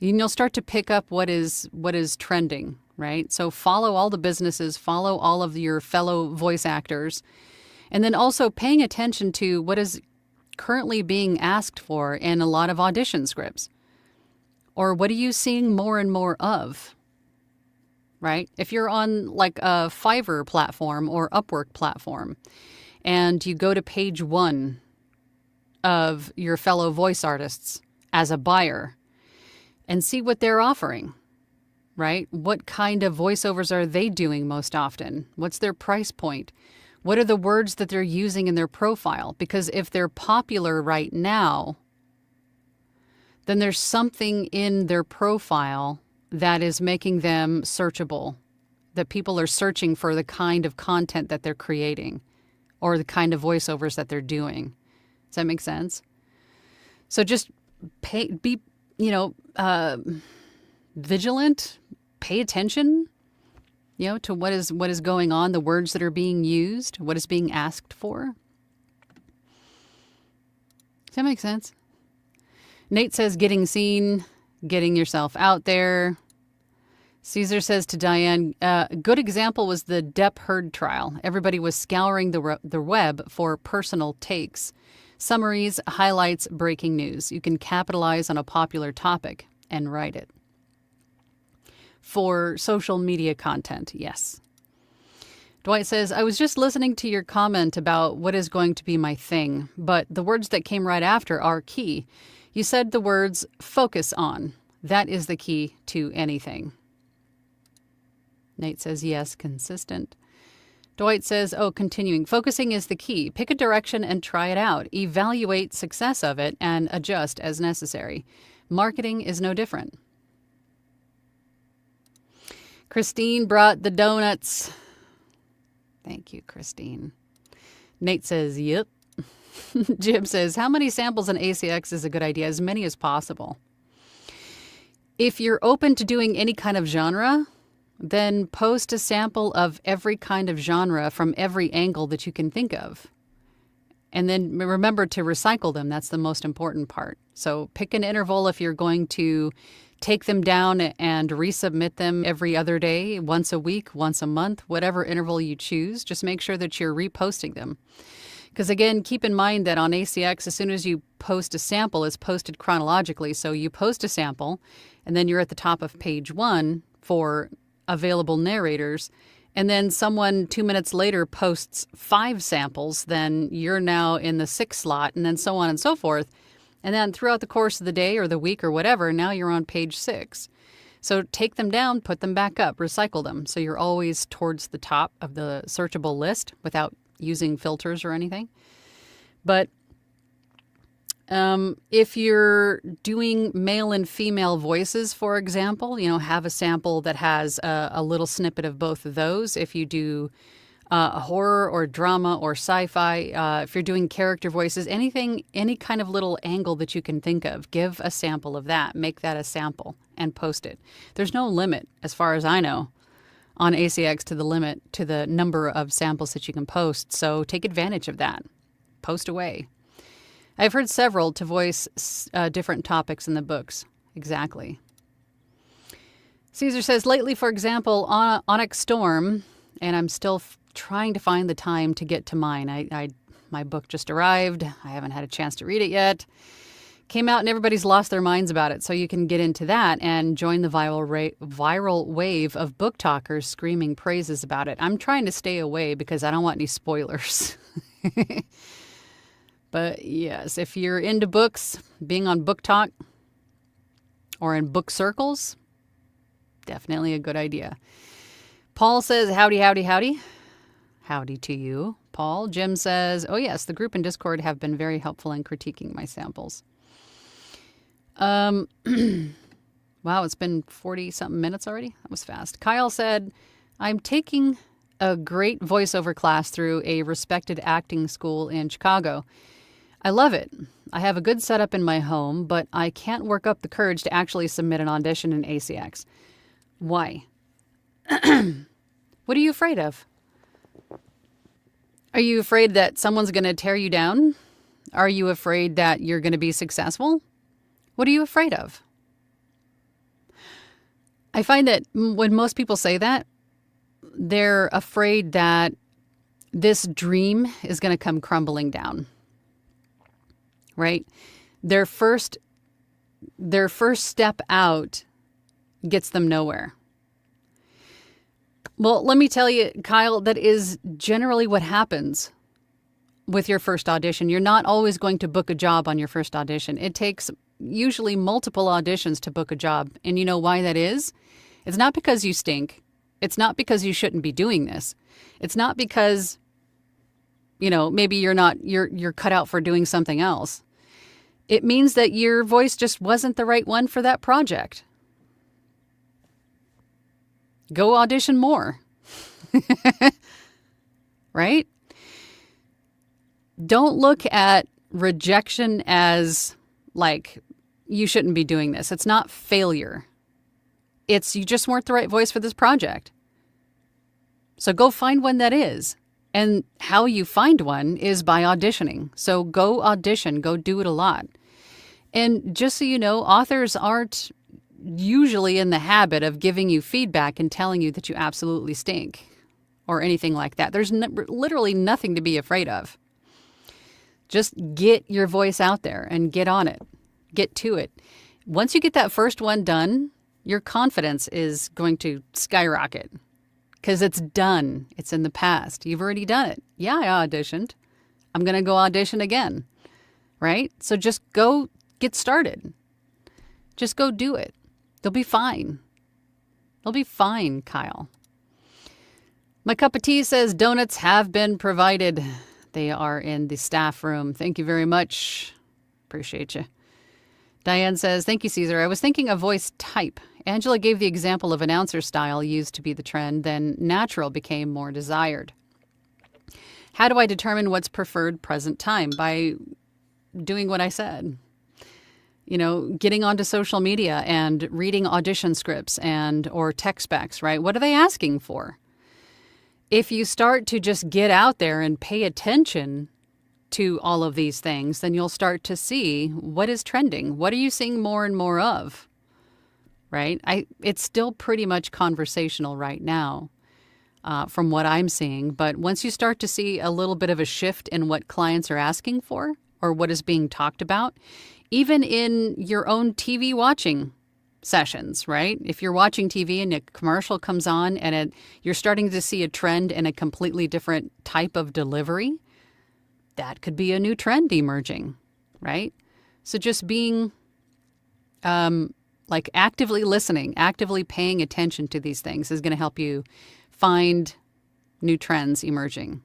And you'll start to pick up what is trending, right? So follow all the businesses, follow all of your fellow voice actors, and then also paying attention to what is currently being asked for in a lot of audition scripts. Or what are you seeing more and more of, right? If you're on like a Fiverr platform or Upwork platform, and you go to page 1 of your fellow voice artists as a buyer and see what they're offering, right? What kind of voiceovers are they doing most often? What's their price point? What are the words that they're using in their profile? Because if they're popular right now, then there's something in their profile that is making them searchable, that people are searching for the kind of content that they're creating or the kind of voiceovers that they're doing. Does that make sense? So just be vigilant, pay attention, to what is going on, the words that are being used, what is being asked for. Does that make sense? Nate says getting seen, getting yourself out there. Caesar says to Diane, a good example was the Depp Heard trial. Everybody was scouring the web for personal takes, summaries, highlights, breaking news. You can capitalize on a popular topic and write it. For social media content, yes. Dwight says, I was just listening to your comment about what is going to be my thing, but the words that came right after are key. You said the words focus on. That is the key to anything. Nate says, yes, consistent. Dwight says, continuing. Focusing is the key. Pick a direction and try it out. Evaluate success of it and adjust as necessary. Marketing is no different. Christine brought the donuts. Thank you, Christine. Nate says, yep. Jim says, how many samples in ACX is a good idea? As many as possible. If you're open to doing any kind of genre, then post a sample of every kind of genre from every angle that you can think of. And then remember to recycle them. That's the most important part. So pick an interval if you're going to take them down and resubmit them every other day, once a week, once a month, whatever interval you choose. Just make sure that you're reposting them. Because again, keep in mind that on ACX, as soon as you post a sample, it's posted chronologically. So you post a sample, and then you're at the top of page 1 for available narrators. And then someone 2 minutes later posts 5 samples, then you're now in the 6th slot, and then so on and so forth. And then throughout the course of the day or the week or whatever, now you're on page 6. So take them down, put them back up, recycle them. So you're always towards the top of the searchable list without using filters or anything. But if you're doing male and female voices, for example, have a sample that has a little snippet of both of those. If you do a horror or drama or sci-fi, if you're doing character voices, anything, any kind of little angle that you can think of, give a sample of that, make that a sample and post it. There's no limit, as far as I know, on ACX to the number of samples that you can post. So take advantage of that. Post away. I've heard several to voice different topics in the books. Exactly. Caesar says, lately, for example, Onyx Storm, and I'm still trying to find the time to get to mine. My book just arrived. I haven't had a chance to read it yet. Came out and everybody's lost their minds about it. So you can get into that and join the viral wave of book talkers screaming praises about it. I'm trying to stay away because I don't want any spoilers. But yes, if you're into books, being on Book Talk or in book circles, definitely a good idea. Paul says, howdy, howdy, howdy. Howdy to you, Paul. Jim says, oh yes, the group and Discord have been very helpful in critiquing my samples. Wow, it's been 40-something minutes already. That was fast. Kyle said, I'm taking a great voiceover class through a respected acting school in Chicago. I love it. I have a good setup in my home, but I can't work up the courage to actually submit an audition in ACX. Why? What are you afraid of? Are you afraid that someone's going to tear you down? Are you afraid that you're going to be successful? What are you afraid of? I find that when most people say that, they're afraid that this dream is going to come crumbling down. Right? Their first step out gets them nowhere. Well, let me tell you, Kyle, that is generally what happens with your first audition. You're not always going to book a job on your first audition. It takes usually multiple auditions to book a job. And you know why that is? It's not because you stink. It's not because you shouldn't be doing this. It's not because, maybe you're cut out for doing something else. It means that your voice just wasn't the right one for that project. Go audition more. Right? Don't look at rejection as like, you shouldn't be doing this. It's not failure. It's you just weren't the right voice for this project. So go find one that is. And how you find one is by auditioning. So go audition, go do it a lot. And just so you know, authors aren't usually in the habit of giving you feedback and telling you that you absolutely stink or anything like that. There's literally nothing to be afraid of. Just get your voice out there and get on it. Get to it. Once you get that first one done, your confidence is going to skyrocket because it's done. It's in the past. You've already done it. Yeah, I auditioned. I'm going to go audition again. Right? So just go get started. Just go do it. They'll be fine. They'll be fine, Kyle. My cup of tea says donuts have been provided. They are in the staff room. Thank you very much. Appreciate you. Diane says, thank you, Caesar. I was thinking of voice type. Angela gave the example of announcer style used to be the trend, then natural became more desired. How do I determine what's preferred present time? By doing what I said. Getting onto social media and reading audition scripts or tech specs, right? What are they asking for? If you start to just get out there and pay attention to all of these things, then you'll start to see what is trending. What are you seeing more and more of? right? It's still pretty much conversational right now, from what I'm seeing. But once you start to see a little bit of a shift in what clients are asking for or what is being talked about, even in your own TV watching sessions, right? If you're watching TV and a commercial comes on and you're starting to see a trend in a completely different type of delivery, that could be a new trend emerging, right? So just being like actively listening, actively paying attention to these things is going to help you find new trends emerging.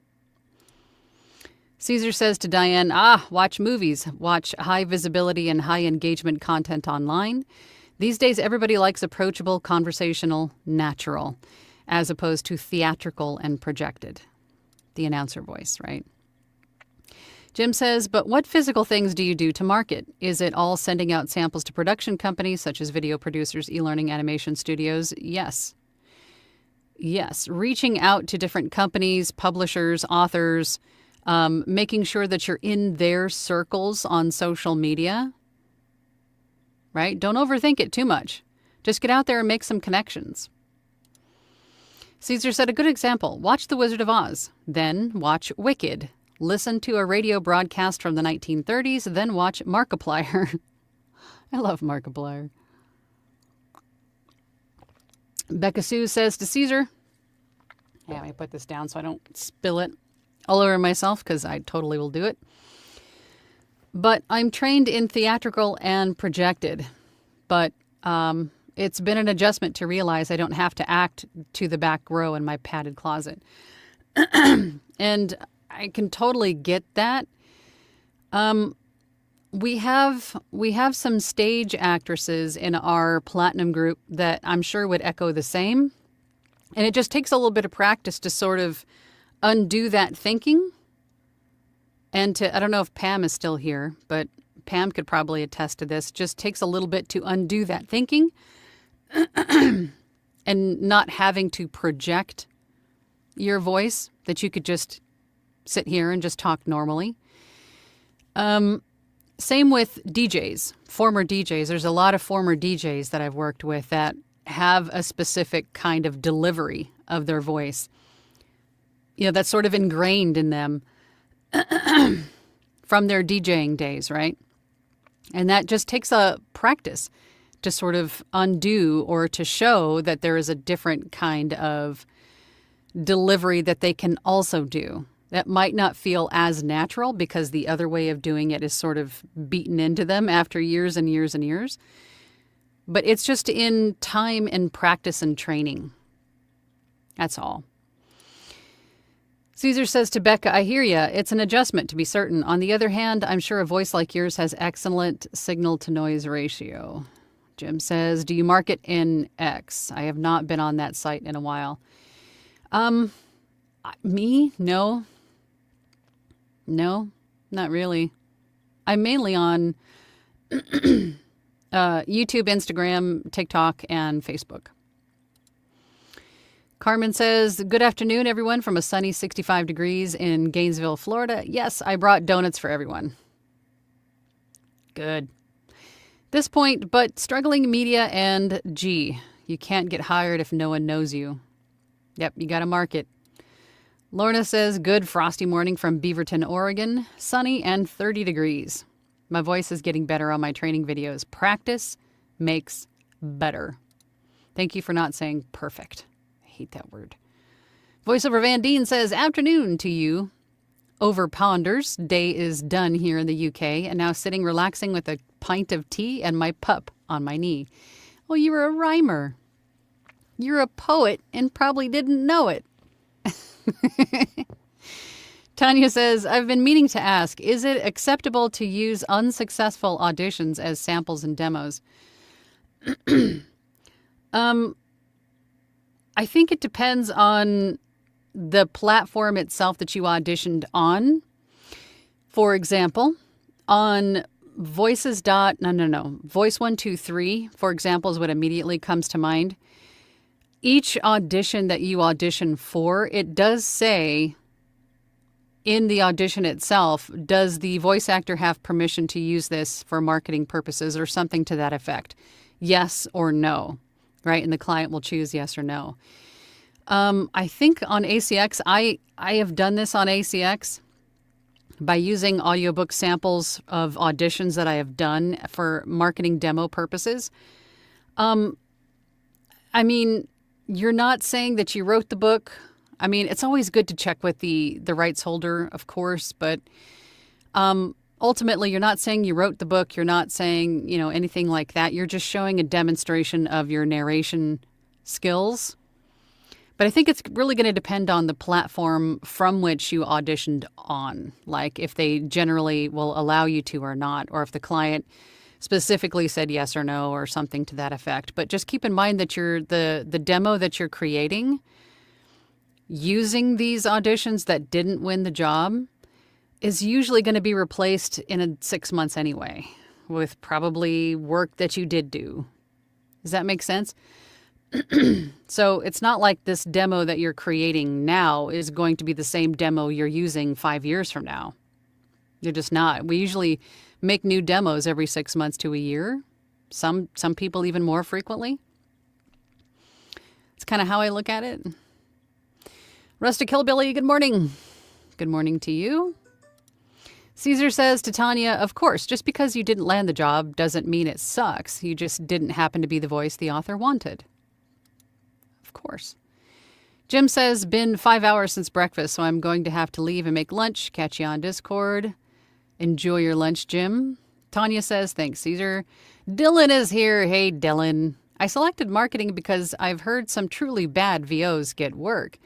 Caesar says to Diane, watch movies, watch high visibility and high engagement content online. These days, everybody likes approachable, conversational, natural, as opposed to theatrical and projected. The announcer voice, right? Jim says, but what physical things do you do to market? Is it all sending out samples to production companies such as video producers, e-learning animation studios? Yes. Yes. Reaching out to different companies, publishers, authors, making sure that you're in their circles on social media, right? Don't overthink it too much. Just get out there and make some connections. Caesar said a good example. Watch The Wizard of Oz, then watch Wicked. Listen to a radio broadcast from the 1930s, then watch Markiplier. I love Markiplier. Becca Sue says to Caesar, let me put this down so I don't spill it all over myself because I totally will do it. But I'm trained in theatrical and projected, but it's been an adjustment to realize I don't have to act to the back row in my padded closet. And I can totally get that. We have some stage actresses in our platinum group that I'm sure would echo the same. And it just takes a little bit of practice to sort of undo that thinking. And I don't know if Pam is still here, but Pam could probably attest to this. Just takes a little bit to undo that thinking and not having to project your voice, that you could just sit here and just talk normally. Same with DJs, former DJs. There's a lot of former DJs that I've worked with that have a specific kind of delivery of their voice. You know, that's sort of ingrained in them from their DJing days, right? And that just takes a practice to sort of undo or to show that there is a different kind of delivery that they can also do. That might not feel as natural because the other way of doing it is sort of beaten into them after years and years and years. But it's just in time and practice and training. That's all. Caesar says to Becca, I hear ya. It's an adjustment to be certain. On the other hand, I'm sure a voice like yours has excellent signal-to-noise ratio. Jim says, do you market in X? I have not been on that site in a while. Me? No. No, not really. I'm mainly on YouTube, Instagram, TikTok, and Facebook. Carmen says, good afternoon, everyone, from a sunny 65 degrees in Gainesville, Florida. Yes, I brought donuts for everyone. Good. This point, but struggling media and you can't get hired if no one knows you. Yep, you got to market. Lorna says, good frosty morning from Beaverton, Oregon. Sunny and 30 degrees. My voice is getting better on my training videos. Practice makes better. Thank you for not saying perfect. I hate that word. Voiceover Van Deen says, afternoon to you. Over Ponders. Day is done here in the UK and now sitting relaxing with a pint of tea and my pup on my knee. Oh, you're a rhymer. You're a poet and probably didn't know it. Tanya says, I've been meaning to ask, is it acceptable to use unsuccessful auditions as samples and demos? I think it depends on the platform itself that you auditioned on. For example, on Voice123, for example, is what immediately comes to mind. Each audition that you audition for, it does say in the audition itself, does the voice actor have permission to use this for marketing purposes or something to that effect? Yes or no, right? And the client will choose yes or no. I think on ACX, I have done this on ACX by using audiobook samples of auditions that I have done for marketing demo purposes. I mean, you're not saying that you wrote the book. I mean, it's always good to check with the rights holder, of course, but ultimately, you're not saying you wrote the book. You're not saying, anything like that. You're just showing a demonstration of your narration skills. But I think it's really going to depend on the platform from which you auditioned on, like if they generally will allow you to or not, or if the client specifically said yes or no or something to that effect. But just keep in mind that the demo that you're creating using these auditions that didn't win the job is usually going to be replaced in 6 months anyway, with probably work that you did do. Does that make sense? So it's not like this demo that you're creating now is going to be the same demo you're using 5 years from now. You're just not. We usually make new demos every 6 months to a year. Some people even more frequently. It's kind of how I look at it. Rustic Hillbilly, good morning. Good morning to you. Caesar says to Tanya, of course, just because you didn't land the job doesn't mean it sucks. You just didn't happen to be the voice the author wanted. Of course. Jim says, been 5 hours since breakfast, so I'm going to have to leave and make lunch. Catch you on Discord. Enjoy your lunch, Jim. Tanya says, thanks, Caesar. Dylan is here. Hey, Dylan. I selected marketing because I've heard some truly bad VOs get work.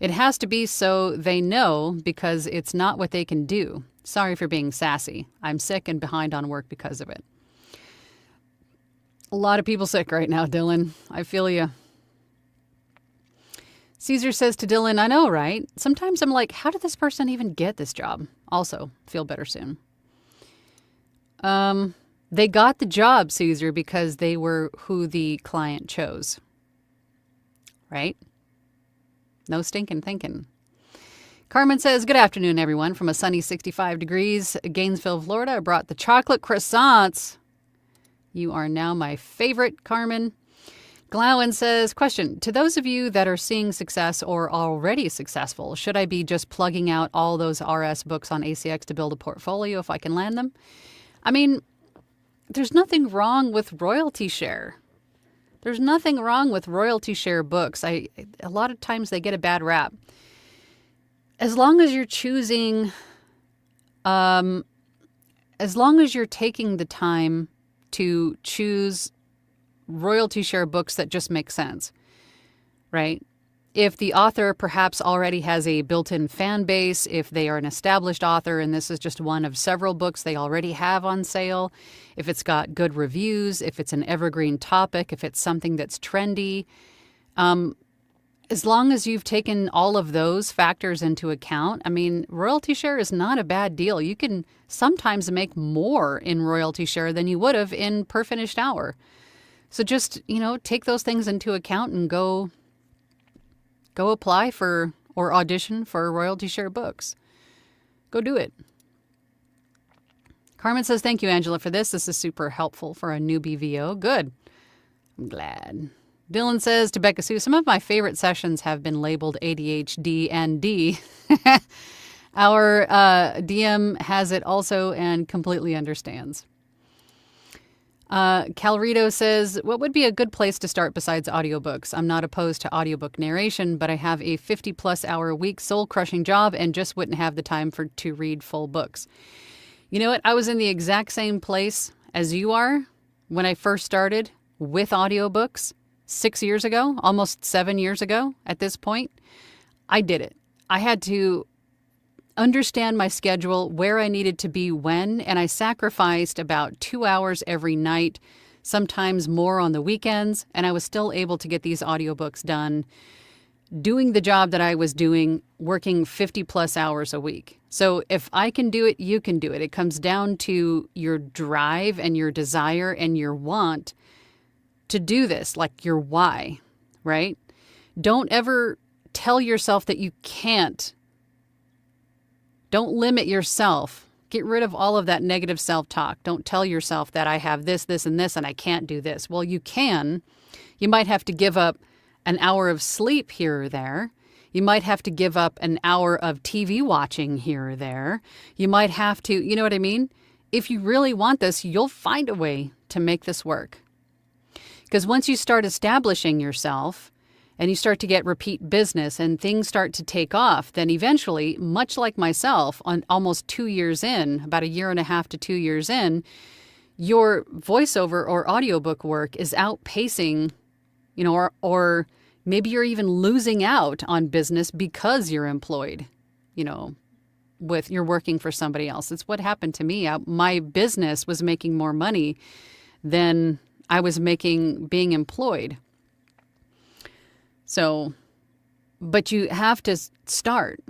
It has to be so they know because it's not what they can do. Sorry for being sassy. I'm sick and behind on work because of it. A lot of people sick right now, Dylan. I feel you. Caesar says to Dylan, I know, right? Sometimes I'm like, how did this person even get this job? Also, feel better soon. They got the job, Caesar, because they were who the client chose. Right? No stinking thinking. Carmen says, good afternoon, everyone. From a sunny 65 degrees, Gainesville, Florida. I brought the chocolate croissants. You are now my favorite, Carmen. Glowen says, question, to those of you that are seeing success or already successful, should I be just plugging out all those RS books on ACX to build a portfolio if I can land them? I mean, there's nothing wrong with royalty share. There's nothing wrong with royalty share books. A lot of times they get a bad rap. As long as you're choosing, as long as you're taking the time to choose royalty share books that just make sense, right? If the author perhaps already has a built-in fan base, if they are an established author and this is just one of several books they already have on sale, if it's got good reviews, if it's an evergreen topic, if it's something that's trendy, as long as you've taken all of those factors into account, I mean, royalty share is not a bad deal. You can sometimes make more in royalty share than you would have in per finished hour. So just, take those things into account and go apply for or audition for royalty share books. Go do it. Carmen says, thank you, Angela, for this. This is super helpful for a newbie VO. Good. I'm glad. Dylan says to Becca Sue, some of my favorite sessions have been labeled ADHD and D. Our DM has it also and completely understands. Calrito says, what would be a good place to start besides audiobooks? I'm not opposed to audiobook narration, but I have a 50-plus hour a week soul-crushing job and just wouldn't have the time to read full books. You know what? I was in the exact same place as you are when I first started with audiobooks 6 years ago, almost 7 years ago at this point. I did it. I had to understand my schedule, where I needed to be when, and I sacrificed about 2 hours every night, sometimes more on the weekends, and I was still able to get these audiobooks done, doing the job that I was doing, working 50 plus hours a week. So if I can do it, you can do it. It comes down to your drive and your desire and your want to do this, like your why, right? Don't ever tell yourself that you can't Don't limit yourself. Get rid of all of that negative self-talk. Don't tell yourself that I have this, this, and this, and I can't do this. Well, you can. You might have to give up an hour of sleep here or there. You might have to give up an hour of TV watching here or there. You might have to, you know what I mean? If you really want this, you'll find a way to make this work. Because once you start establishing yourself and you start to get repeat business and things start to take off, then eventually, much like myself, on almost 2 years in, about 1.5 to 2 years in, your voiceover or audiobook work is outpacing, or maybe you're even losing out on business because you're employed, you're working for somebody else. It's what happened to me. My business was making more money than I was making being employed. So, but you have to start.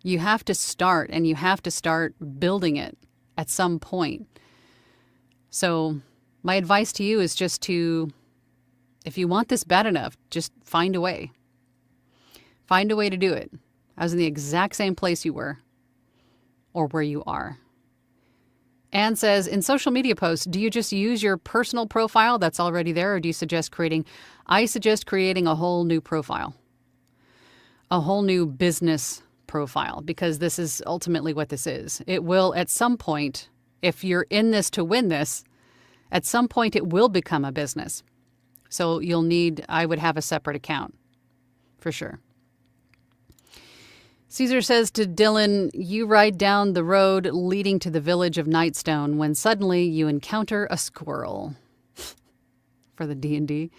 You have to start, and you have to start building it at some point. So my advice to you is just to, if you want this bad enough, just find a way. Find a way to do it. I was in the exact same place you were, or where you are. Anne says, in social media posts, do you just use your personal profile that's already there, or do you suggest creating? I suggest creating a whole new profile, a whole new business profile, because this is ultimately what this is. It will, at some point, if you're in this to win this, at some point it will become a business. So I would have a separate account, for sure. Caesar says to Dylan, you ride down the road leading to the village of Nightstone when suddenly you encounter a squirrel. For the D&D.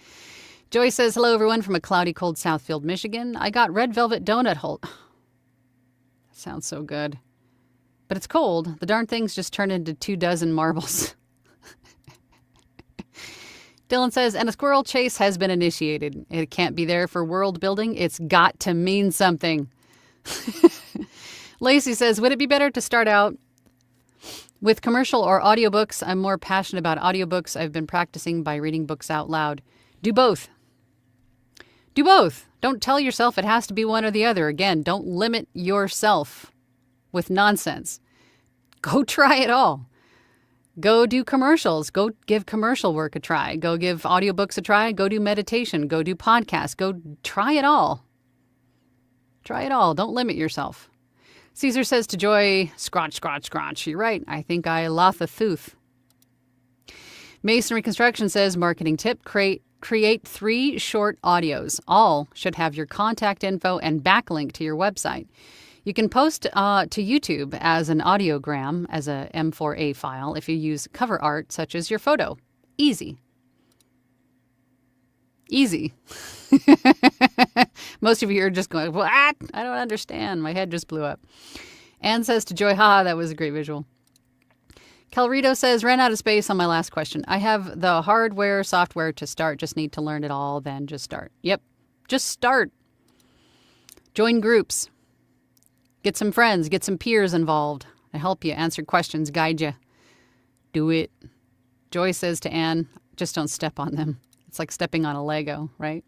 Joy says, hello everyone from a cloudy, cold Southfield, Michigan. I got red velvet donut hole. Sounds so good. But it's cold. The darn thing's just turned into 24 marbles. Dylan says, and a squirrel chase has been initiated. It can't be there for world building. It's got to mean something. Lacey says, would it be better to start out with commercial or audiobooks? I'm more passionate about audiobooks. I've been practicing by reading books out loud. Do both. Do both. Don't tell yourself it has to be one or the other. Again, don't limit yourself with nonsense. Go try it all. Go do commercials. Go give commercial work a try. Go give audiobooks a try. Go do meditation. Go do podcasts. Go try it all. Try it all. Don't limit yourself. Caesar says to Joy, scratch, scratch, scratch. You're right. I think I lost a tooth. Masonry Construction says, marketing tip, create 3 short audios. All should have your contact info and backlink to your website. You can post to YouTube as an audiogram, as a M4A file, if you use cover art, such as your photo. Easy. Easy. Most of you are just going, what? I don't understand. My head just blew up. Anne says to Joy, haha, that was a great visual. Calrito says, ran out of space on my last question. I have the hardware, software to start. Just need to learn it all, then just start. Yep. Just start. Join groups. Get some friends. Get some peers involved to help you, answer questions, guide you. Do it. Joy says to Anne, just don't step on them. It's like stepping on a Lego, right?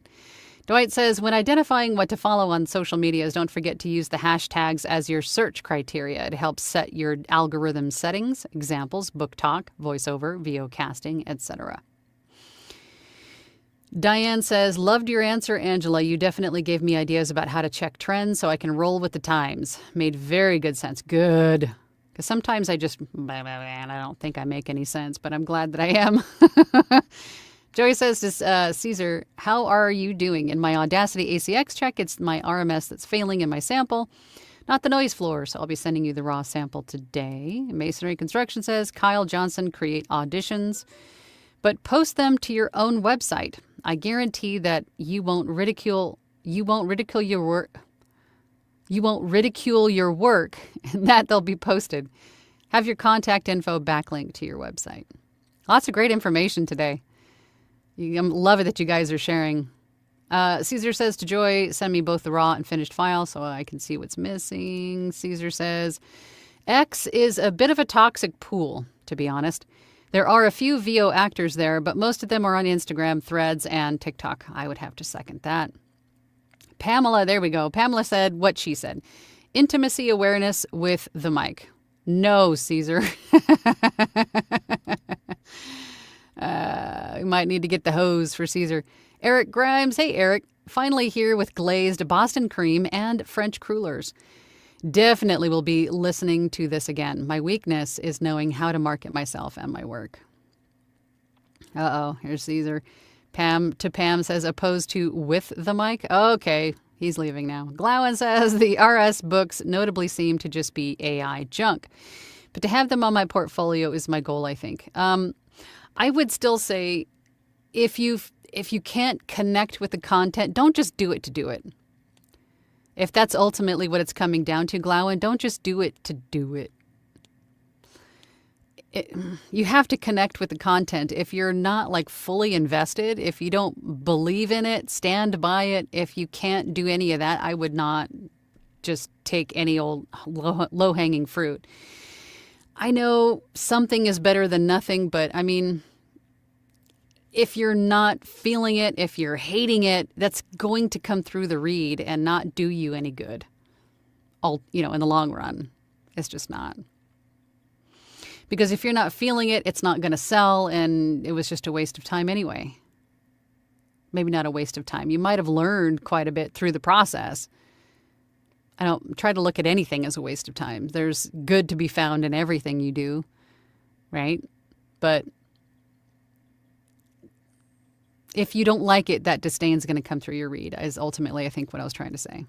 Dwight says, when identifying what to follow on social medias, don't forget to use the hashtags as your search criteria. It helps set your algorithm settings, examples, book talk, voiceover, VO casting, etc. Diane says, loved your answer, Angela. You definitely gave me ideas about how to check trends so I can roll with the times. Made very good sense. Good. Because sometimes I just, I don't think I make any sense, but I'm glad that I am. Joey says to Caesar, how are you doing? In my Audacity ACX check, it's my RMS that's failing in my sample, not the noise floor, so I'll be sending you the raw sample today. Masonry Construction says, Kyle Johnson, create auditions, but post them to your own website. I guarantee that you won't ridicule your work. You won't ridicule your work, and that they'll be posted. Have your contact info backlink to your website. Lots of great information today. I love it that you guys are sharing. Caesar says to Joy, send me both the raw and finished file so I can see what's missing. Caesar says, X is a bit of a toxic pool, to be honest. There are a few VO actors there, but most of them are on Instagram, Threads, and TikTok. I would have to second that. Pamela, there we go. Pamela said what she said. Intimacy awareness with the mic. No, Caesar. We might need to get the hose for Caesar. Eric Grimes. Hey, Eric. Finally here with glazed Boston cream and French crullers. Definitely will be listening to this again. My weakness is knowing how to market myself and my work. Uh-oh, here's Caesar. Pam says, opposed to with the mic. Okay, he's leaving now. Glowen says, the RS books notably seem to just be AI junk. But to have them on my portfolio is my goal, I think. I would still say, if you can't connect with the content, don't just do it to do it. If that's ultimately what it's coming down to, Glowen, don't just do it to do it. You have to connect with the content. If you're not like fully invested, if you don't believe in it, stand by it. If you can't do any of that, I would not just take any old low-hanging fruit. I know something is better than nothing, but I mean, if you're not feeling it, if you're hating it, that's going to come through the read and not do you any good. In the long run, it's just not. Because if you're not feeling it, it's not going to sell, and it was just a waste of time anyway. Maybe not a waste of time. You might have learned quite a bit through the process. I don't try to look at anything as a waste of time. There's good to be found in everything you do, right? But if you don't like it, that disdain is going to come through your read, is ultimately, I think, what I was trying to say.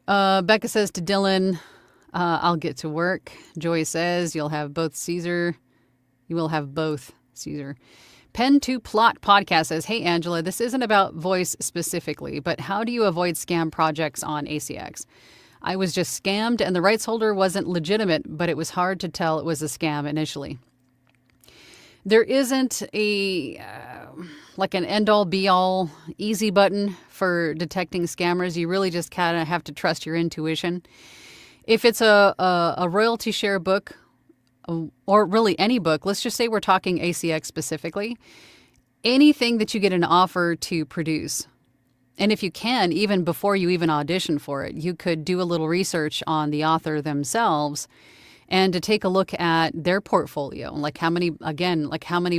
Becca says to Dylan, I'll get to work. Joy says, you'll have both, Caesar. You will have both, Caesar. Pen to Plot podcast says, hey, Angela, this isn't about voice specifically, but how do you avoid scam projects on ACX? I was just scammed and the rights holder wasn't legitimate, but it was hard to tell it was a scam initially. There isn't like an end-all, be-all, easy button for detecting scammers. You really just kind of have to trust your intuition. If it's a royalty share book, or really any book, let's just say we're talking ACX specifically, anything that you get an offer to produce, and if you can, even before you even audition for it, you could do a little research on the author themselves and to take a look at their portfolio. Like how many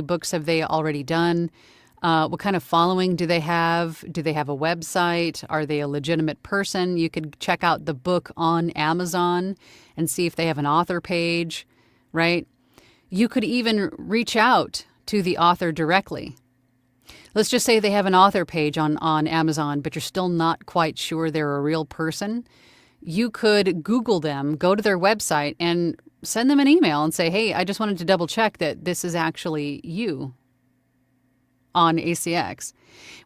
books have they already done? What kind of following do they have? Do they have a website? Are they a legitimate person? You could check out the book on Amazon and see if they have an author page, right? You could even reach out to the author directly. Let's just say they have an author page on Amazon, but you're still not quite sure they're a real person. You could Google them, go to their website, and send them an email and say, hey, I just wanted to double check that this is actually you on ACX.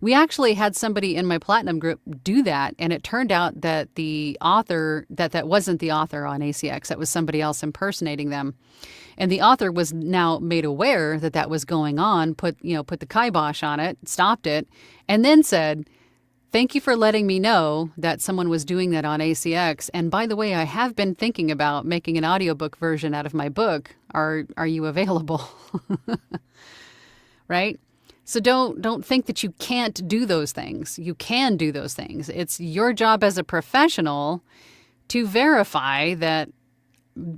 We actually had somebody in my Platinum group do that, and it turned out that the author, that wasn't the author on ACX. That was somebody else impersonating them. And the author was now made aware that that was going on, put the kibosh on it, stopped it, and then said, thank you for letting me know that someone was doing that on ACX. And by the way, I have been thinking about making an audiobook version out of my book. Are you available? Right? So don't think that you can't do those things. You can do those things. It's your job as a professional to verify that,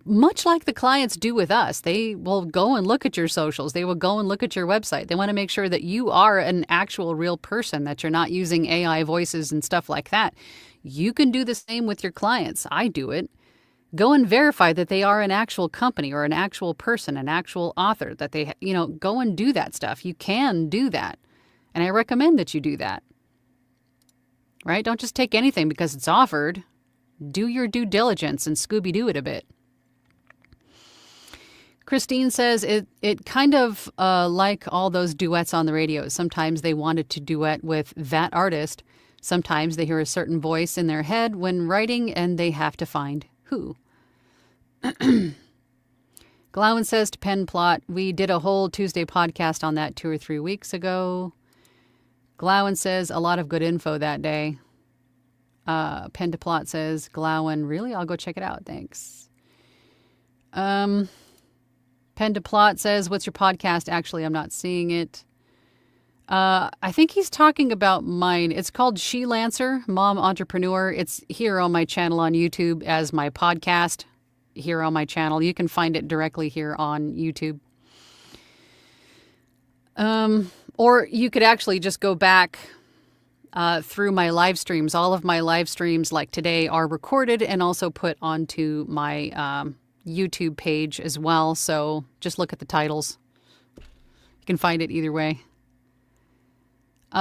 much like the clients do with us, they will go and look at your socials. They will go and look at your website. They want to make sure that you are an actual real person, that you're not using AI voices and stuff like that. You can do the same with your clients. I do it. Go and verify that they are an actual company or an actual person, an actual author, that they, go and do that stuff. You can do that. And I recommend that you do that. Right? Don't just take anything because it's offered. Do your due diligence and Scooby-Doo it a bit. Christine says it kind of like all those duets on the radio. Sometimes they wanted to duet with that artist. Sometimes they hear a certain voice in their head when writing and they have to find who. Glowen says to Pen Plot, we did a whole Tuesday podcast on that 2 or 3 weeks ago. Glowen says a lot of good info that day. Pen to Plot says, Glowen, really? I'll go check it out. Thanks. Pen to Plot says, what's your podcast? Actually, I'm not seeing it. I think he's talking about mine. It's called She Lancer, Mom Entrepreneur. It's here on my channel on YouTube as my podcast here on my channel. You can find it directly here on YouTube. Or you could actually just go back through my live streams. All of my live streams like today are recorded and also put onto my YouTube page as well. So just look at the titles. You can find it either way.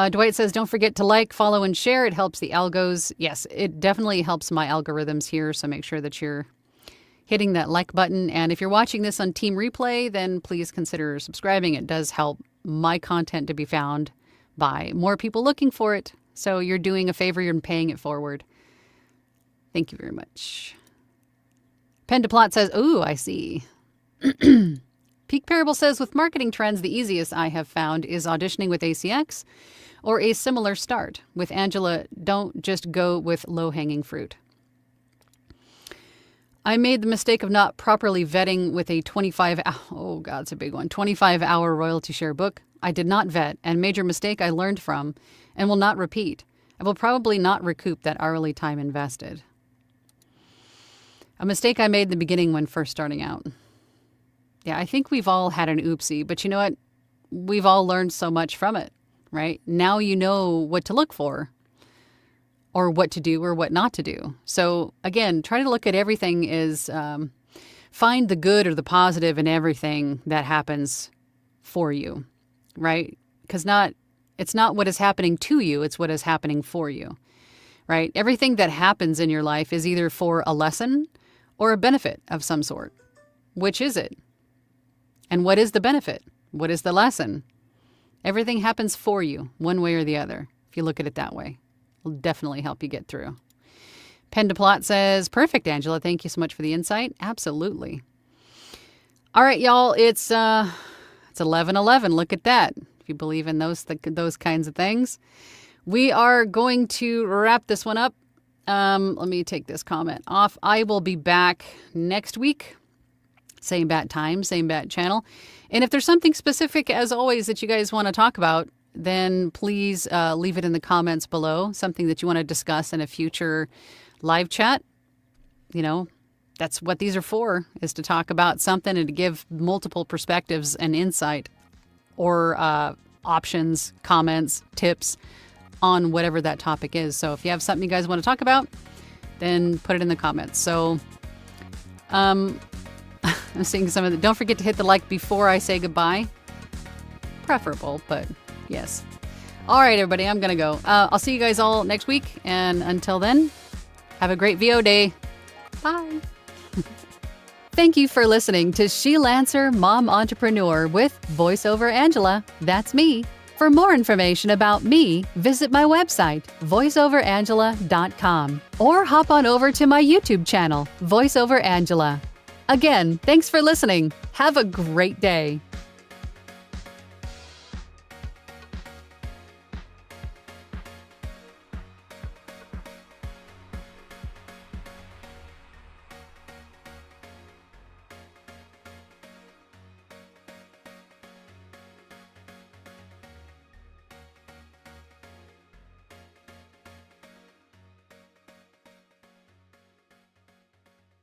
Dwight says, don't forget to like, follow, and share. It helps the algos. Yes, it definitely helps my algorithms here. So make sure that you're hitting that like button. And if you're watching this on Team Replay, then please consider subscribing. It does help my content to be found by more people looking for it. So you're doing a favor, you're paying it forward. Thank you very much. Pen to Plot says, ooh, I see. Peak Parable says, with marketing trends, the easiest I have found is auditioning with ACX or a similar start. With Angela, don't just go with low-hanging fruit. I made the mistake of not properly vetting with a 25-hour royalty share book. I did not vet, and major mistake I learned from and will not repeat. I will probably not recoup that hourly time invested. A mistake I made in the beginning when first starting out. Yeah, I think we've all had an oopsie, but you know what? We've all learned so much from it, right? Now you know what to look for or what to do or what not to do. So again, try to look at everything as find the good or the positive in everything that happens for you, right? Because it's not what is happening to you, it's what is happening for you, right? Everything that happens in your life is either for a lesson or a benefit of some sort. Which is it? And what is the benefit? What is the lesson? Everything happens for you, one way or the other, if you look at it that way. It'll definitely help you get through. Pen to Plot says, perfect, Angela. Thank you so much for the insight. Absolutely. All right, y'all. It's 11:11. Look at that. If you believe in those kinds of things. We are going to wrap this one up. Let me take this comment off. I will be back next week. Same bat time, same bat channel. And if there's something specific, as always, that you guys want to talk about, then please leave it in the comments below. Something that you want to discuss in a future live chat. You know, that's what these are for, is to talk about something and to give multiple perspectives and insight or options, comments, tips on whatever that topic is. So if you have something you guys want to talk about, then put it in the comments. So, I'm seeing some of the, don't forget to hit the like before I say goodbye. Preferable, but yes. All right, everybody, I'm going to go. I'll see you guys all next week. And until then, have a great VO day. Bye. Thank you for listening to She Lancer, Mom Entrepreneur with VoiceOver Angela. That's me. For more information about me, visit my website, voiceoverangela.com, or hop on over to my YouTube channel, VoiceOver Angela. Again, thanks for listening. Have a great day.